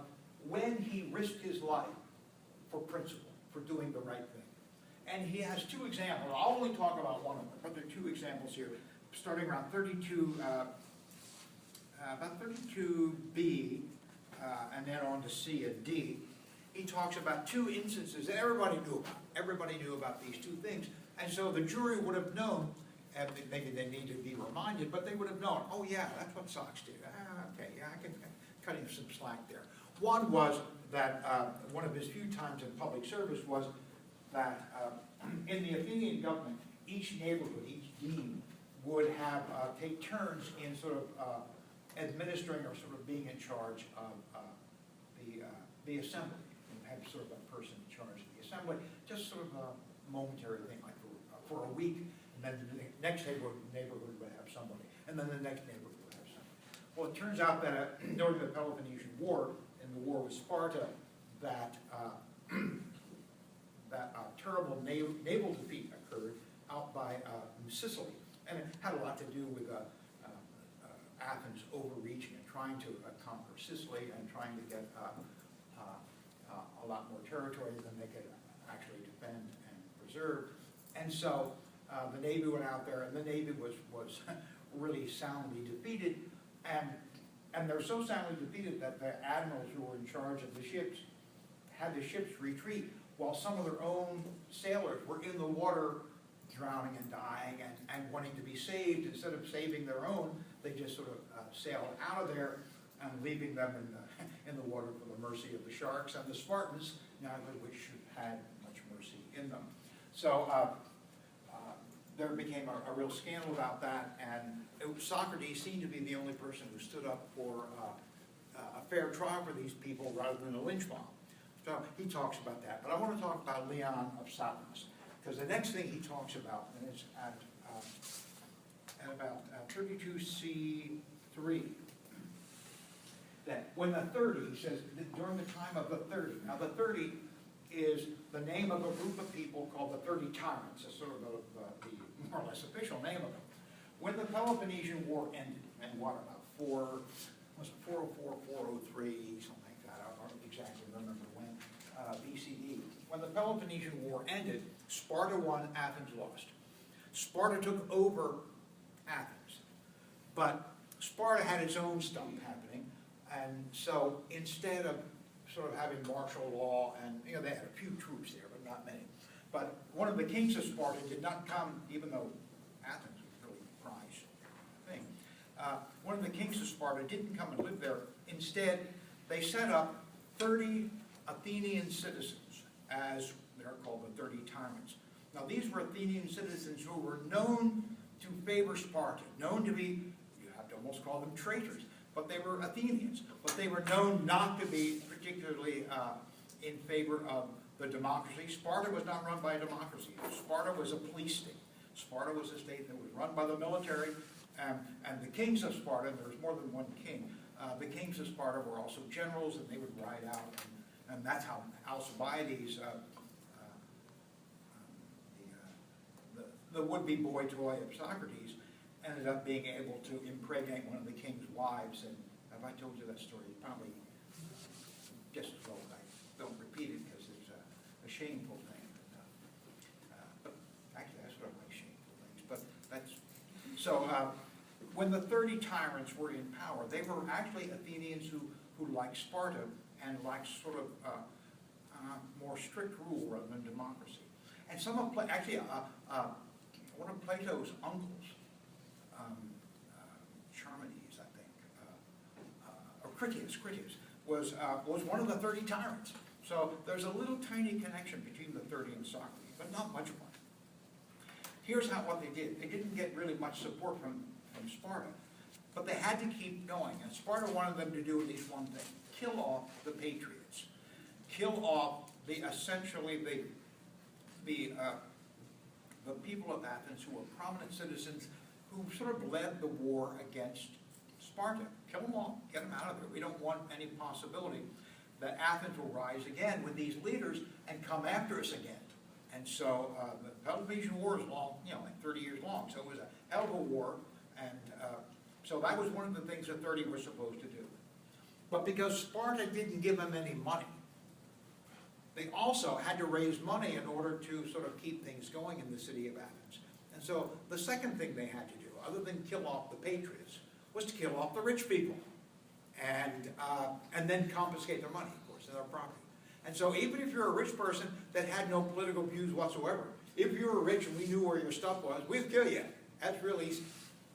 when he risked his life for principle, for doing the right thing. And he has two examples. I'll only talk about one of them, but there are two examples here, starting around 32, about 32b, and then on to C and D. He talks about two instances that everybody knew about. Everybody knew about these two things. And so the jury would have known, and maybe they need to be reminded, but they would have known, oh yeah, that's what Socks did. Okay, yeah, I can cut him some slack there. One was that one of his few times in public service was that in the Athenian government, each neighborhood, each dean would have take turns in sort of administering or sort of being in charge of the assembly, and have sort of a person in charge of the assembly, just sort of a momentary thing, like for a week, and then the next neighborhood would have somebody, and then the next neighborhood would have somebody. Well, it turns out that during the Peloponnesian War, in the war with Sparta, that terrible naval defeat occurred out by Sicily. And it had a lot to do with Athens overreaching and trying to conquer Sicily and trying to get a lot more territory than they could actually defend and preserve. And so the Navy went out there, and the Navy was really soundly defeated. And they're so soundly defeated that the admirals who were in charge of the ships had the ships retreat, while some of their own sailors were in the water drowning and dying and wanting to be saved. Instead of saving their own, they just sort of sailed out of there and leaving them in the water for the mercy of the sharks and the Spartans, neither of which had much mercy in them. So there became a real scandal about that, and Socrates seemed to be the only person who stood up for a fair trial for these people rather than a lynch mob. So he talks about that. But I want to talk about Leon of Samos, because the next thing he talks about, and it's at about 32c3, that when the 30, he says, during the time of the 30. Now the 30 is the name of a group of people called the 30 Tyrants. It's sort of the more or less official name of them. When the Peloponnesian War ended, and what, about 404, 403, something like that, I don't exactly remember when, BCE. When the Peloponnesian War ended, Sparta won, Athens lost. Sparta took over Athens, but Sparta had its own stuff happening, and so instead of sort of having martial law, and they had a few troops there, but not many. But one of the kings of Sparta did not come, even though Athens was a really prized thing. One of the kings of Sparta didn't come and live there. Instead, they set up 30 Athenian citizens, as they're called the 30 Tyrants. Now these were Athenian citizens who were known to favor Sparta, known to be, you have to almost call them traitors, but they were Athenians. But they were known not to be particularly in favor of the democracy. Sparta was not run by a democracy. Sparta was a police state. Sparta was a state that was run by the military, and the kings of Sparta, and there was more than one king, the kings of Sparta were also generals, and they would ride out, and that's how Alcibiades, the would-be boy toy of Socrates, ended up being able to impregnate one of the king's wives. And have I told you that story? Probably just as well as I don't repeat it, because it's a shameful thing. But actually, that's sort of like shameful things. But that's so. When the 30 tyrants were in power, they were actually Athenians who liked Sparta and liked sort of more strict rule rather than democracy. And some of actually one of Plato's uncles, Charmides, I think, or Critias, was one of the 30 tyrants. So there's a little tiny connection between the 30 and Socrates, but not much one. Here's what they did. They didn't get really much support from Sparta, but they had to keep going. And Sparta wanted them to do at least one thing: kill off the patriots, kill off essentially the people of Athens who were prominent citizens who sort of led the war against Sparta. Kill them all, get them out of there. We don't want any possibility that Athens will rise again with these leaders and come after us again. And so the Peloponnesian War is long, like 30 years long, so it was a hell of a war, and so that was one of the things the 30 were supposed to do. But because Sparta didn't give them any money, they also had to raise money in order to sort of keep things going in the city of Athens. And so the second thing they had to do, other than kill off the patriots, was to kill off the rich people, and then confiscate their money, of course, and their property. And so even if you're a rich person that had no political views whatsoever, if you were rich and we knew where your stuff was, we'd kill you. That's real easy.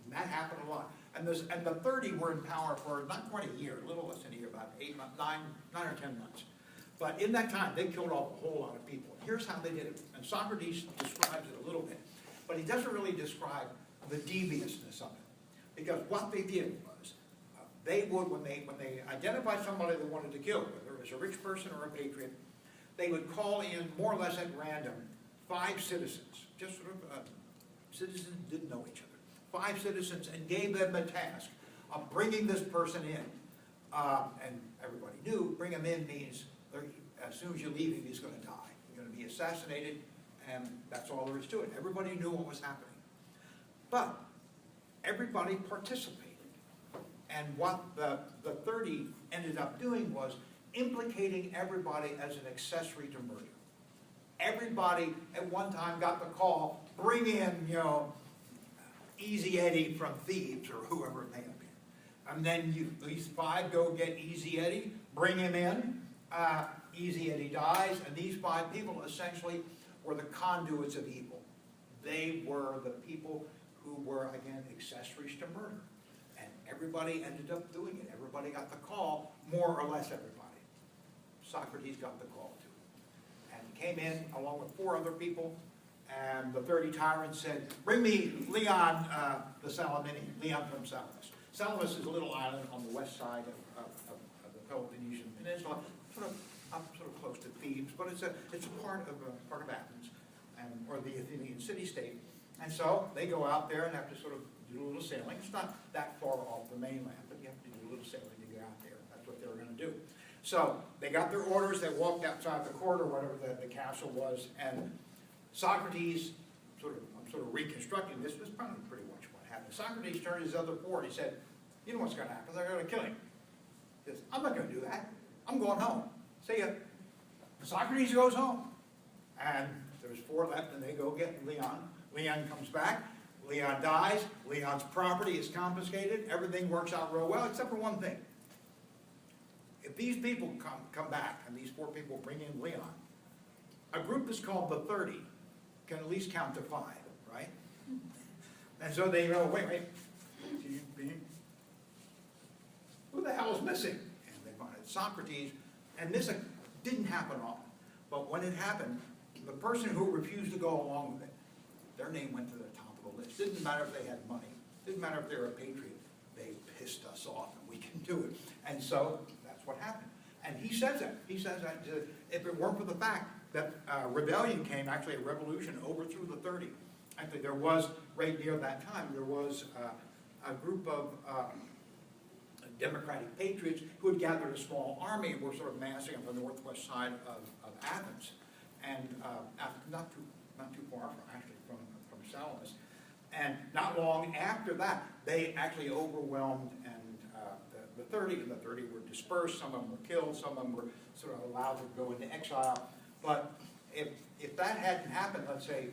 And that happened a lot. And the 30 were in power for not quite a year, a little less than a year, about 8 months, 9 or 10 months. But in that time, they killed off a whole lot of people. Here's how they did it. And Socrates describes it a little bit. But he doesn't really describe the deviousness of it. Because what they did was, they would, when they identified somebody they wanted to kill, whether it was a rich person or a patriot, they would call in, more or less at random, 5 citizens. Just sort of citizens didn't know each other. 5 citizens, and gave them the task of bringing this person in. And everybody knew, bring him in means, as soon as you leave him, he's going to die. He's going to be assassinated, and that's all there is to it. Everybody knew what was happening. But everybody participated. And what the 30 ended up doing was implicating everybody as an accessory to murder. Everybody at one time got the call, bring in, Easy Eddie from Thebes, or whoever it may have been. And then these 5 go get Easy Eddie, bring him in, Easy Eddie dies, and these 5 people essentially were the conduits of evil. They were the people who were, again, accessories to murder. And everybody ended up doing it. Everybody got the call, more or less everybody. Socrates got the call too. And he came in along with 4 other people, and the 30 tyrants said, bring me Leon the Salaminian, Leon from Salamis. Salamis is a little island on the west side of the Peloponnesian Peninsula, sort of close to Thebes, but it's a part of Athens, or the Athenian city-state. And so they go out there and have to sort of do a little sailing. It's not that far off the mainland, but you have to do a little sailing to get out there. That's what they were going to do. So they got their orders, they walked outside the court or whatever the castle was, and Socrates, I'm sort of reconstructing this, was probably pretty much what happened. Socrates turned his other port, he said, you know what's going to happen, they're going to kill him. He says, I'm not going to do that, I'm going home. See ya. Socrates goes home, and there's 4 left, and they go get Leon. Leon comes back, Leon dies, Leon's property is confiscated, everything works out real well, except for one thing. If these people come back, and these 4 people bring in Leon, a group that's called the 30 can at least count to 5, right? And so they go, wait, who the hell is missing? And they find it Socrates, and this didn't happen often, but when it happened, the person who refused to go along with it, their name went to the top of the list. Didn't matter if they had money, didn't matter if they were a patriot, they pissed us off, and we can do it. And so that's what happened. And he says that. He says that if it weren't for the fact that rebellion came, actually a revolution overthrew the 30. Actually, there was, right near that time, there was a group of democratic patriots who had gathered a small army and were sort of massing on the northwest side of Athens. And not too far from Salamis. And not long after that, they actually overwhelmed and the 30, and the 30 were dispersed, some of them were killed, some of them were sort of allowed to go into exile. But if that hadn't happened, let's say,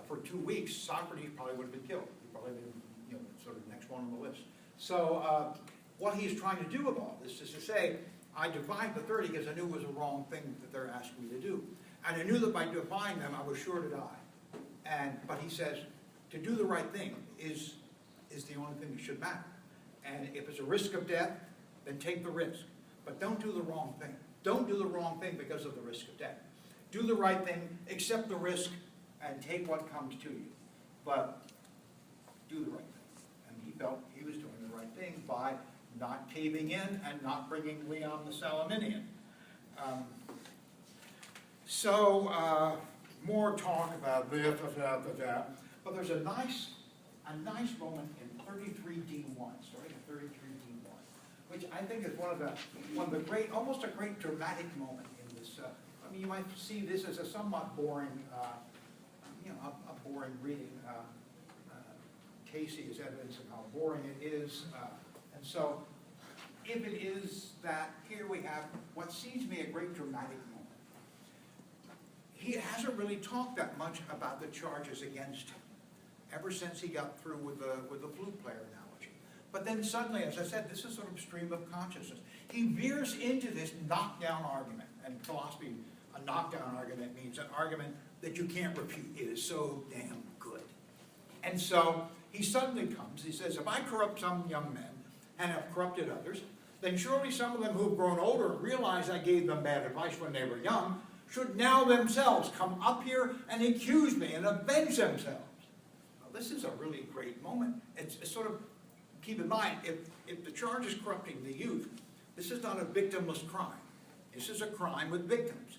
for 2 weeks, Socrates probably would have been killed. He probably would have been, sort of next one on the list. So what he's trying to do with all this is to say, I defied the 30 because I knew it was a wrong thing that they're asking me to do. And I knew that by defying them, I was sure to die. But he says, to do the right thing is the only thing that should matter. And if it's a risk of death, then take the risk. But don't do the wrong thing. Don't do the wrong thing because of the risk of death. Do the right thing, accept the risk, and take what comes to you. But do the right thing. And he felt he was doing the right thing by not caving in and not bringing Leon the Salaminian. More talk about this, that. But there's a nice moment in 33D1, starting at 33D1, which I think is one of the great, almost a great dramatic moment in this. I mean, you might see this as a somewhat boring, a boring reading. Casey is evidence of how boring it is, and so if it is that, here we have what seems to be a great dramatic moment. He hasn't really talked that much about the charges against him ever since he got through with the flute player analogy. But then suddenly, as I said, this is sort of stream of consciousness. He veers into this knockdown argument. And philosophy, a knockdown argument means an argument that you can't refute. It is so damn good. And so he suddenly comes, he says, if I corrupt some young men and have corrupted others, then surely some of them who have grown older and realize I gave them bad advice when they were young should now themselves come up here and accuse me and avenge themselves. Well, this is a really great moment. It's sort of, keep in mind, if the charge is corrupting the youth, this is not a victimless crime. This is a crime with victims.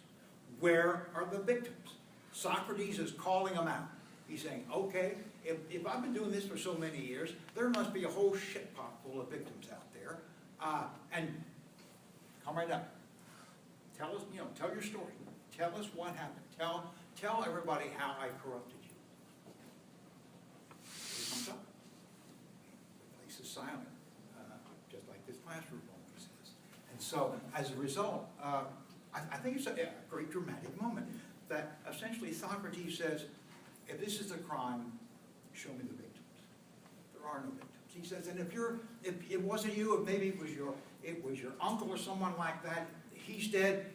Where are the victims? Socrates is calling them out. He's saying, okay, if I've been doing this for so many years, there must be a whole shit pot full of victims out there. And come right up. Tell us, tell your story. Tell us what happened. Tell everybody how I corrupted you. He comes up. place is silent, just like this classroom always is. And so, as a result, I think it's a great dramatic moment that essentially Socrates says, if this is a crime, show me the victims. There are no victims. He says, and if it wasn't you, if maybe it was your uncle or someone like that, he's dead,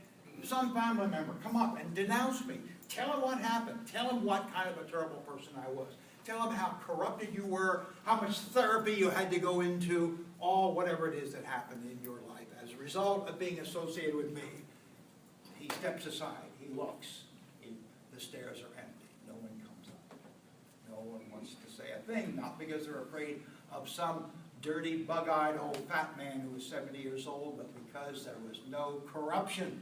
some family member, come up and denounce me. Tell him what happened. Tell him what kind of a terrible person I was. Tell him how corrupted you were, how much therapy you had to go into, all whatever it is that happened in your life. As a result of being associated with me, he steps aside, he looks, the stairs are empty, no one comes up. No one wants to say a thing, not because they're afraid of some dirty, bug-eyed old fat man who was 70 years old, but because there was no corruption.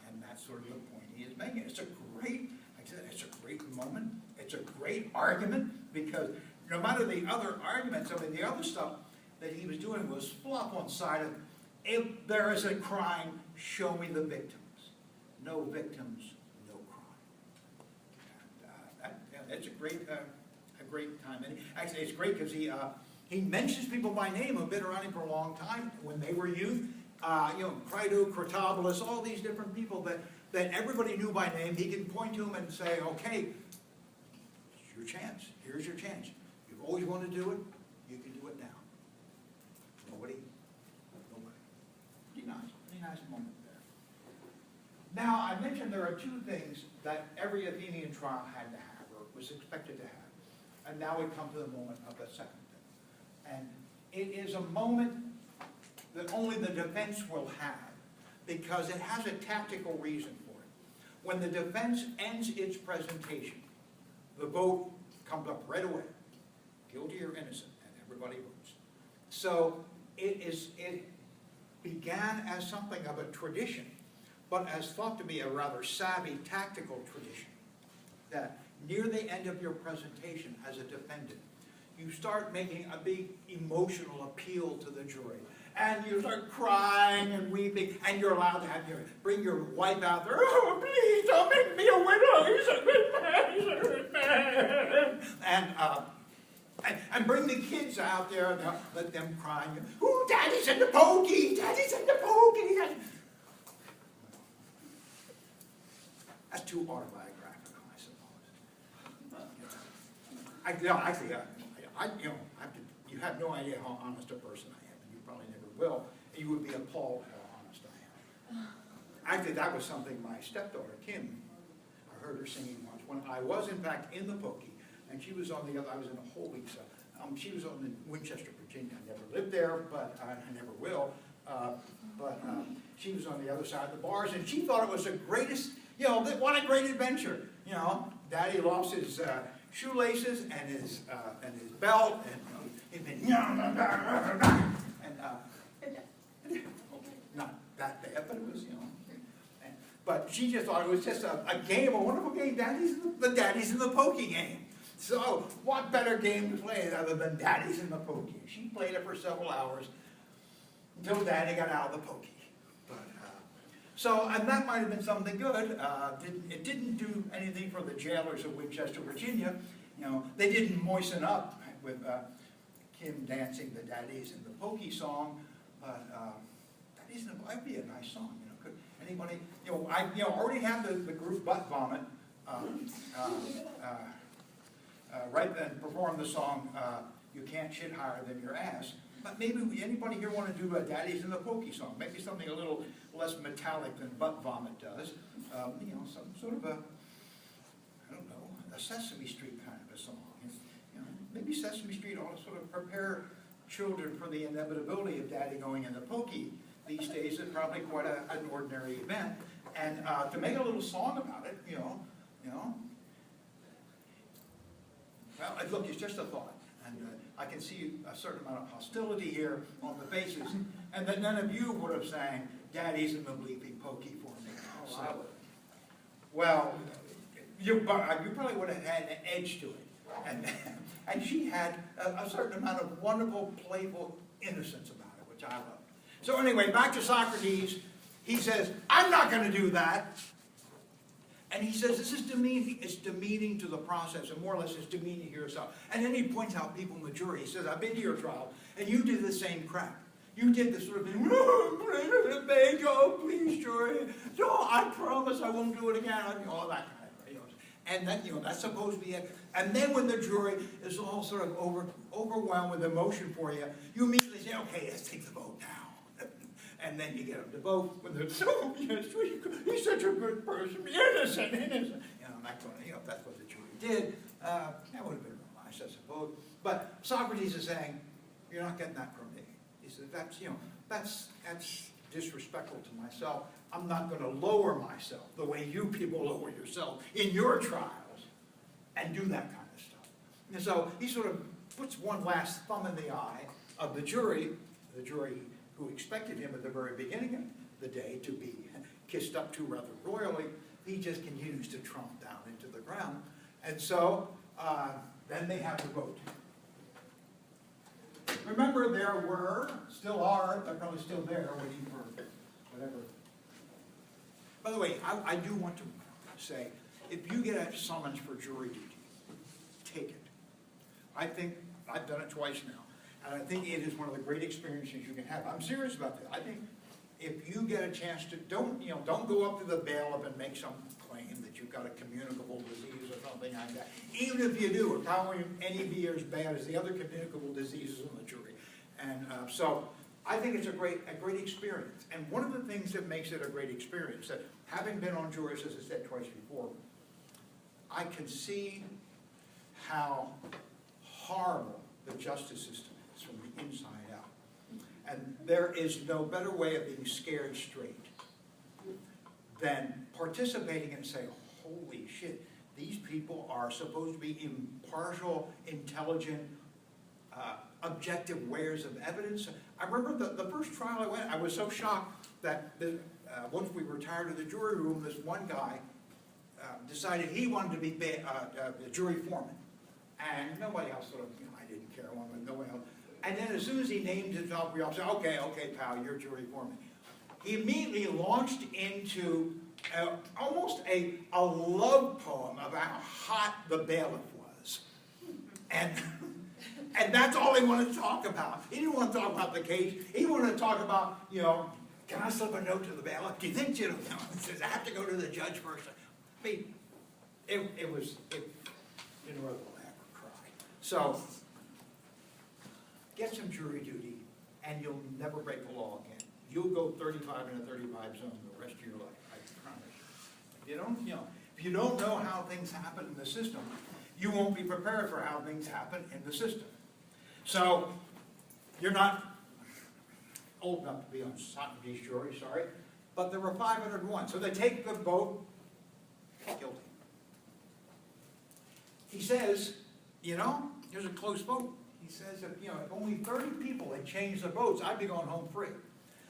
And that's sort of the point he is making. It's a great, like I said, it's a great moment. It's a great argument, because no matter the other arguments, I mean, the other stuff that he was doing was fluff on side of, if there is a crime, show me the victims. No victims, no crime. And it's a great time. And actually, it's great because he mentions people by name who've been around him for a long time when they were youth. Crito, Critobulus, all these different people that everybody knew by name. He can point to them and say, okay, it's your chance. Here's your chance. You've always wanted to do it. You can do it now. Nobody. Pretty nice moment there. Now, I mentioned there are two things that every Athenian trial had to have, or was expected to have. And now we come to the moment of the second thing. And it is a moment that only the defense will have, because it has a tactical reason for it. When the defense ends its presentation, the vote comes up right away, guilty or innocent, and everybody votes. So it began as something of a tradition, but as thought to be a rather savvy tactical tradition, that near the end of your presentation as a defendant, you start making a big emotional appeal to the jury. And you start crying and weeping, and you're allowed to bring your wife out there. Oh, please don't make me a widow. He's a good man. He's a good man. And bring the kids out there and let them cry. Ooh, Daddy's in the pokey. Daddy's in the pokey. That's too autobiographical, I suppose. You have no idea how honest a person I am, and you probably never will. And you would be appalled how honest I am. Actually, that was something my stepdaughter, Kim, I heard her singing once, when I was, in fact, in the pokey, and she was on the other, I was in a whole week, so she was on the Winchester, Virginia. I never lived there, but I never will. She was on the other side of the bars, and she thought it was the greatest, what a great adventure. Daddy lost his shoelaces and his belt, and he'd been, not that bad, but it was, but she just thought it was just a game, a wonderful game. Daddy's in the pokey game. So what better game to play other than Daddy's in the pokey? She played it for several hours until Daddy got out of the pokey. And that might have been something good. It didn't do anything for the jailers of Winchester, Virginia. They didn't moisten up with Kim dancing the Daddy's in the Pokey song, but that'd be a nice song. Could anybody? I already have the group Butt Vomit write and perform the song "You Can't Shit Higher Than Your Ass." But maybe anybody here want to do a Daddy's in the Pokey song? Maybe something a little less metallic than Butt Vomit does. Some sort of a Sesame Street kind of a song. Maybe Sesame Street ought to sort of prepare children for the inevitability of Daddy going in the pokey. These days it's probably quite an ordinary event. And to make a little song about it, well, look, it's just a thought. And I can see a certain amount of hostility here on the faces. And that none of you would have sang, Daddy's in the bleeping pokey for me. So, well, you probably would have had an edge to it. And she had a certain amount of wonderful, playful innocence about it, which I loved. So anyway, back to Socrates. He says, I'm not going to do that. And he says, this is demeaning. It's demeaning to the process, and more or less it's demeaning to yourself. And then he points out people in the jury. He says, I've been to your trial, and you did the same crap. You did the sort of thing, oh, please, jury. No, I promise I won't do it again. All that kind of, and then, that's supposed to be it. And then when the jury is all sort of overwhelmed with emotion for you, you immediately say, okay, let's take the vote now. And then you get them to vote when they're so, he's such a good person, innocent. That kind of, that's what the jury did. That would have been real nice, I suppose. But Socrates is saying, you're not getting that from me. He said, that's disrespectful to myself. I'm not going to lower myself the way you people lower yourself in your trials and do that kind of stuff. And so he sort of puts one last thumb in the eye of the jury who expected him at the very beginning of the day to be kissed up to rather royally. He just continues to trump down into the ground. And so then they have to vote. Remember, there were, still are, they're probably still there waiting for whatever. By the way, I do want to say, if you get a summons for jury duty, take it. I think, I've done it twice now, and I think it is one of the great experiences you can have. I'm serious about that. I think if you get a chance to, don't go up to the bailiff and make some claim that you've got a communicable disease or something like that. Even if you do, it's how any of you are as bad as the other communicable diseases on the jury. And so I think it's a great experience. And one of the things that makes it a great experience, that having been on juries, as I said twice before, I can see how horrible the justice system is from the inside out. And there is no better way of being scared straight than participating and saying, holy shit, these people are supposed to be impartial, intelligent, objective weighers of evidence. I remember the first trial I went, I was so shocked that once we retired to the jury room, this one guy decided he wanted to be the jury foreman. And nobody else sort of, I didn't care, but nobody else. And then as soon as he named himself, we all said, okay, pal, you're jury foreman. He immediately launched into almost a love poem about how hot the bailiff was. And that's all he wanted to talk about. He didn't want to talk about the case. He wanted to talk about, can I slip a note to the bailiff? Do you think, does I have to go to the judge first? I mean, it was, you know, laugh or cry. So, get some jury duty, and you'll never break the law again. You'll go 35 in a 35 zone the rest of your life, I promise you. If you don't know how things happen in the system, you won't be prepared for how things happen in the system. So, you're not old enough to be on Socrates' jury, sorry, but there were 501. So they take the vote, guilty. He says, there's a close vote. He says that, if only 30 people had changed their votes, I'd be going home free.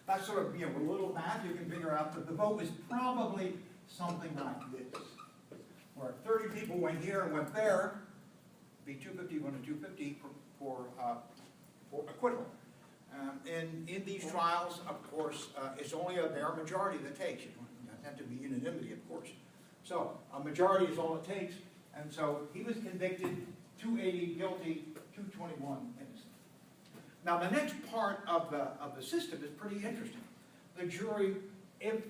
That's sort of, with a little math, you can figure out that the vote was probably something like this. Where 30 people went here and went there, be 251 to 250 for acquittal. And in these trials, of course, it's only a bare majority that takes. You don't have to be unanimity, of course. So a majority is all it takes. And so he was convicted, 280 guilty, 221 innocent. Now the next part of the system is pretty interesting. The jury, if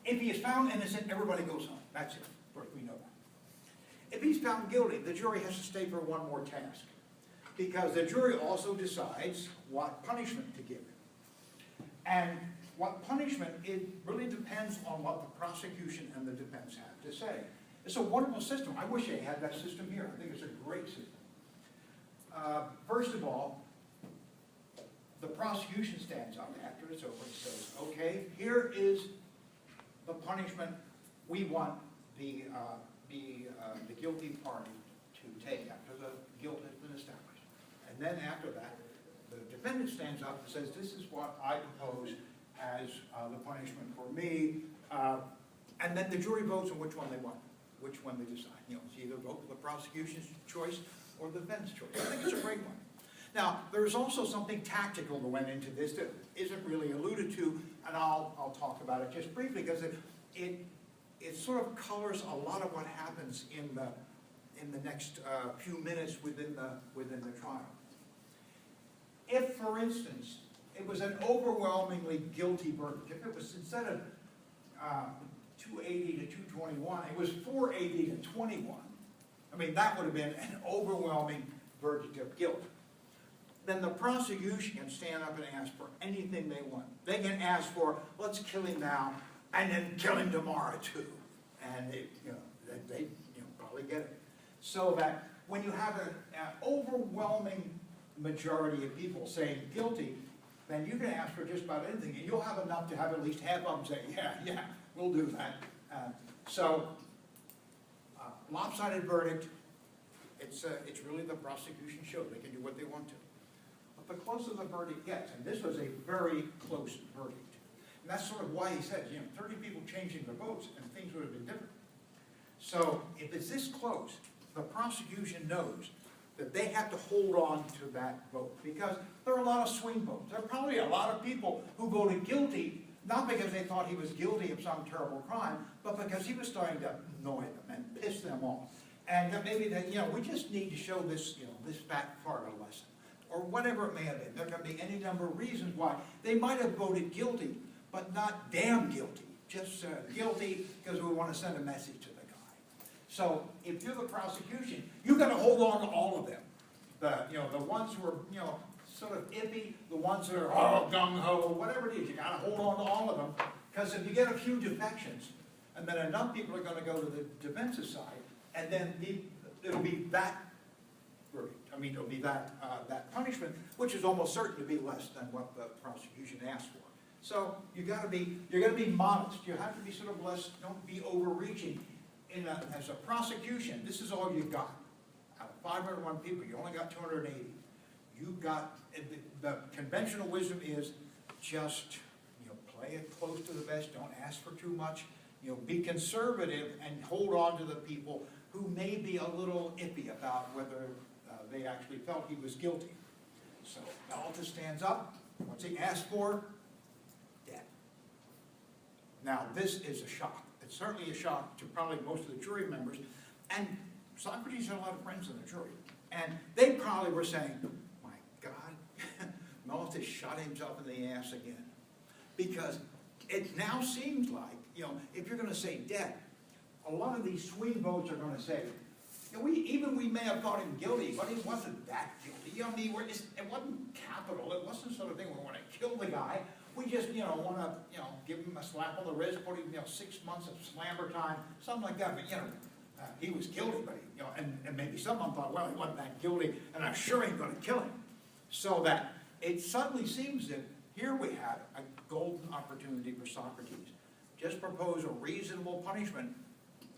he is found innocent, everybody goes home. That's it. Of course, we know that. If he's found guilty, the jury has to stay for one more task, because the jury also decides what punishment to give. And what punishment, it really depends on what the prosecution and the defense have to say. It's a wonderful system. I wish they had that system here. I think it's a great system. First of all, the prosecution stands up after it's over and says, okay, here is the punishment we want the guilty party to take after the guilt has been established. And then after that, the defendant stands up and says, this is what I propose as the punishment for me. And then the jury votes on which one they want, which one they decide. It's either vote for the prosecution's choice or the defense choice. I think it's a great one. Now, there's also something tactical that went into this that isn't really alluded to, and I'll talk about it just briefly, because it sort of colors a lot of what happens in the next few minutes within the trial. If, for instance, it was an overwhelmingly guilty verdict, if it was instead of 280 to 221, it was 480 to 21, I mean, that would have been an overwhelming verdict of guilt. Then the prosecution can stand up and ask for anything they want. They can ask for, let's kill him now, and then kill him tomorrow too. And they probably get it. So that when you have an overwhelming majority of people saying guilty, then you can ask for just about anything, and you'll have enough to have at least half of them say, yeah, we'll do that. Lopsided verdict, it's really the prosecution show. They can do what they want to. But the closer the verdict gets, and this was a very close verdict, and that's sort of why he said, 30 people changing their votes, and things would have been different. So if it's this close, the prosecution knows that they have to hold on to that vote, because there are a lot of swing votes. There are probably a lot of people who voted guilty, not because they thought he was guilty of some terrible crime, but because he was starting to annoy them and piss them off. And that maybe we just need to show this, this fat fart a lesson, or whatever it may have been. There can be any number of reasons why they might have voted guilty, but not damn guilty. Just guilty because we want to send a message to the guy. So if you're the prosecution, you've got to hold on to all of them. The ones who are, sort of iffy, the ones that are gung-ho, whatever it is, you got to hold on to all of them, because if you get a few defections, and then enough people are going to go to the defensive side, and then it'll be that verdict. I mean, it'll be that punishment, which is almost certain to be less than what the prosecution asked for. So you're going to be modest. You have to be sort of less. Don't be overreaching. As a prosecution, this is all you got. Out of 501 people, you only got 280. You got the conventional wisdom is just play it close to the vest. Don't ask for too much. Be conservative and hold on to the people who may be a little iffy about whether they actually felt he was guilty. So Alta stands up. What's he asked for? Death. Now this is a shock. It's certainly a shock to probably most of the jury members. And Socrates had a lot of friends in the jury. And they probably were saying, my God, Malthus shot himself in the ass again. Because it now seems like, if you're going to say death, a lot of these swing votes are going to say, we may have thought him guilty, but he wasn't that guilty. It wasn't capital. It wasn't sort of thing we want to kill the guy. We just, want to, give him a slap on the wrist, put him, 6 months of slammer time, something like that. But, he was guilty, but and maybe someone thought, well, he wasn't that guilty, and I'm sure he's going to kill him. So that it suddenly seems that here we have a golden opportunity for Socrates. Just propose a reasonable punishment,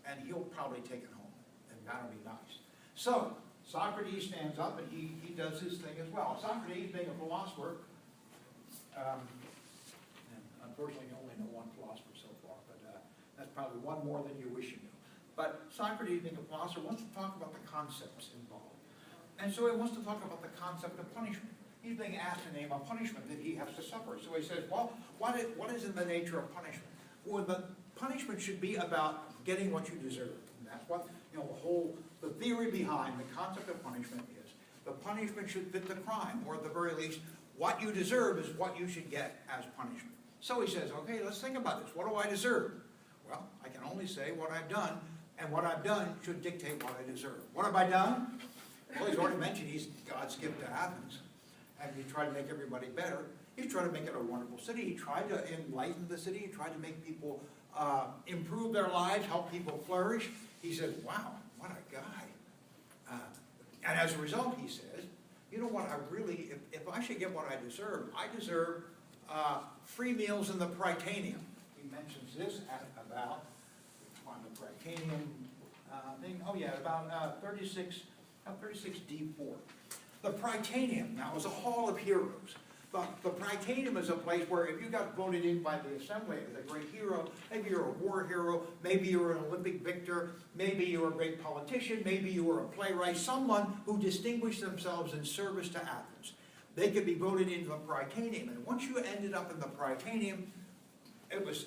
and he'll probably take it home, and that'll be nice. So Socrates stands up, and he does his thing as well. Socrates, being a philosopher, and unfortunately you only know one philosopher so far, but that's probably one more than you wish you knew. But Socrates, being a philosopher, wants to talk about the concepts involved. And so he wants to talk about the concept of punishment. He's being asked to name a punishment that he has to suffer. So he says, well, what is in the nature of punishment? Well, the punishment should be about getting what you deserve. And that's what, the theory behind the concept of punishment is. The punishment should fit the crime, or at the very least, what you deserve is what you should get as punishment. So he says, okay, let's think about this. What do I deserve? Well, I can only say what I've done, and what I've done should dictate what I deserve. What have I done? Well, he's already mentioned he's God's gift to Athens, and he tried to make everybody better. He tried to make it a wonderful city. He tried to enlighten the city. He tried to make people improve their lives, help people flourish. He said, wow, what a guy. And as a result, he says, you know what, if I should get what I deserve free meals in the Prytaneum. He mentions this at about, on the Prytaneum thing, about 36D4. The Prytaneum now is a hall of heroes. But the Prytaneum is a place where if you got voted in by the assembly as a great hero, maybe you're a war hero, maybe you're an Olympic victor, maybe you're a great politician, maybe you were a playwright, someone who distinguished themselves in service to Athens. They could be voted into the Prytaneum. And once you ended up in the Prytaneum, It was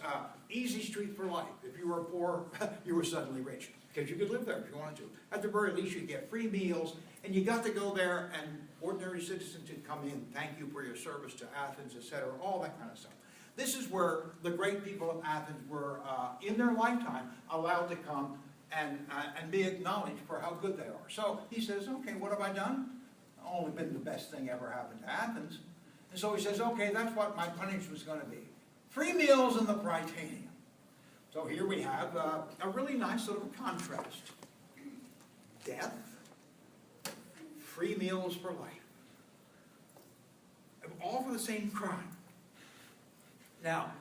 easy street for life. If you were poor, you were suddenly rich, because you could live there if you wanted to. At the very least, you'd get free meals, and you got to go there, and ordinary citizens would come in, thank you for your service to Athens, etc., all that kind of stuff. This is where the great people of Athens were, in their lifetime, allowed to come and be acknowledged for how good they are. So he says, okay, what have I done? Only been the best thing ever happened to Athens. And so he says, okay, that's what my punishment was going to be. Free meals in the Prytaneum. So here we have a really nice sort of contrast. Death, free meals for life. All for the same crime. Now,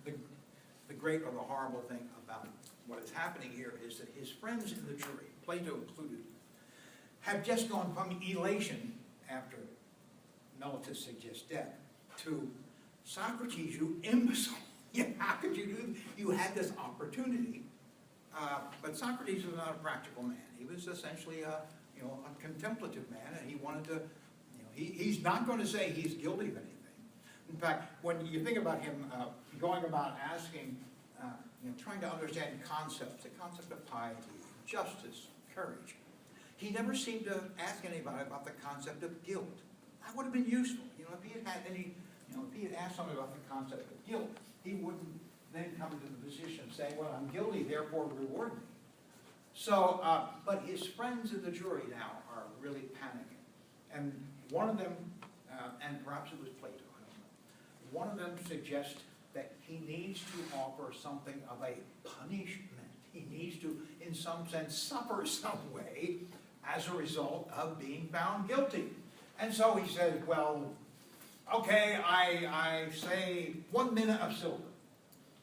the great or the horrible thing about what is happening here is that his friends in the jury, Plato included, have just gone from elation after Meletus suggests death to Socrates, you imbecile. How could you do? You had this opportunity. But Socrates was not a practical man. He was essentially a contemplative man, and he wanted to, he's not going to say he's guilty of anything. In fact, when you think about him going about asking, trying to understand concepts, the concept of piety, justice, courage, he never seemed to ask anybody about the concept of guilt. That would have been useful. If he had had any, if he had asked somebody about the concept of guilt, he wouldn't then come to the position of saying, well, I'm guilty, therefore reward me. So, but his friends in the jury now are really panicking. And one of them, and perhaps it was Plato, I don't know, one of them suggests that he needs to offer something of a punishment. He needs to, in some sense, suffer some way as a result of being found guilty. And so he says, well, okay, I say 1 minute of silver.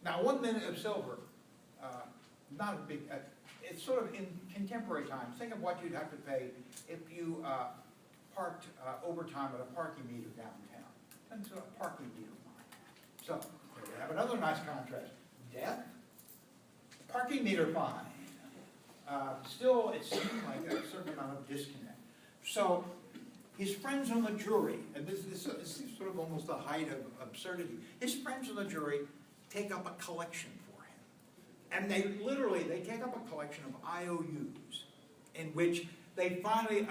Now, 1 minute of silver, not a big, it's sort of in contemporary times. Think of what you'd have to pay if you parked overtime at a parking meter downtown. And so a parking meter fine. So, there we have another nice contrast. Death, parking meter fine. Still, it seems like a certain amount of disconnect. So, his friends on the jury, and this is sort of almost the height of absurdity, his friends on the jury take up a collection for him. And they take up a collection of IOUs in which they finally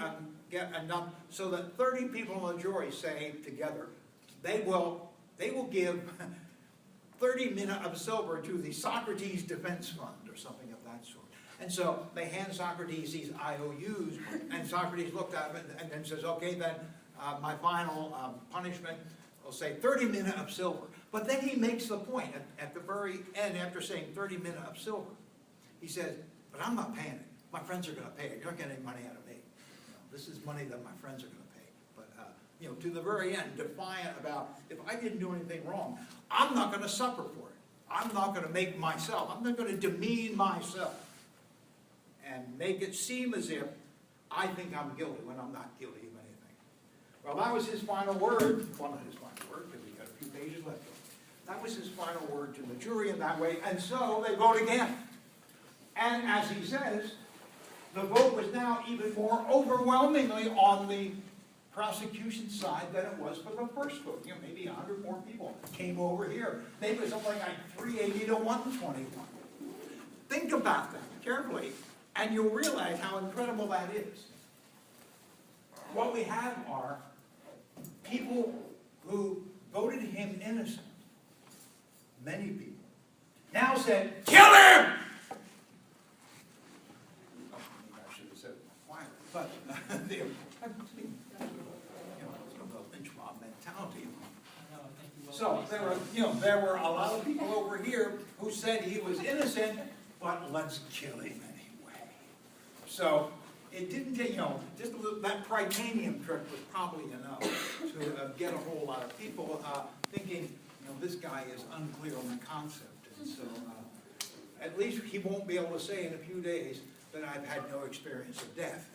get enough so that 30 people on the jury say together, they will give 30 mina of silver to the Socrates Defense Fund or something of that sort. And so they hand Socrates these IOUs, and Socrates looked at it and then says, okay, then my final punishment, will say 30 mina of silver. But then he makes the point at the very end, after saying 30 mina of silver, he says, but I'm not paying it. My friends are going to pay it. You're not getting any money out of me. This is money that my friends are going to pay. But, to the very end, defiant about, if I didn't do anything wrong, I'm not going to suffer for it. I'm not going to make myself, I'm not going to demean myself and make it seem as if I think I'm guilty when I'm not guilty of anything. Well, that was his final word. Well, not his final word, because we've got a few pages left. That was his final word to the jury in that way, and so they vote again. And as he says, the vote was now even more overwhelmingly on the prosecution side than it was for the first vote. Maybe 100 more people came over here. Maybe it was something like 380 to 121. Think about that carefully, and you'll realize how incredible that is. What we have are people who voted him innocent. Many people now said, kill him! Oh, maybe I should have said it quietly, but lynch mob mentality. So there were a lot of people over here who said he was innocent, but let's kill him anyway. So it didn't take, just that Prytaneum trick was probably enough to get a whole lot of people thinking, this guy is unclear on the concept. And so at least he won't be able to say in a few days that I've had no experience of death.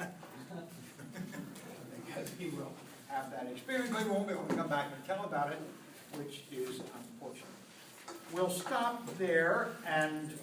Because he will have that experience, but he won't be able to come back and tell about it, which is unfortunate. We'll stop there and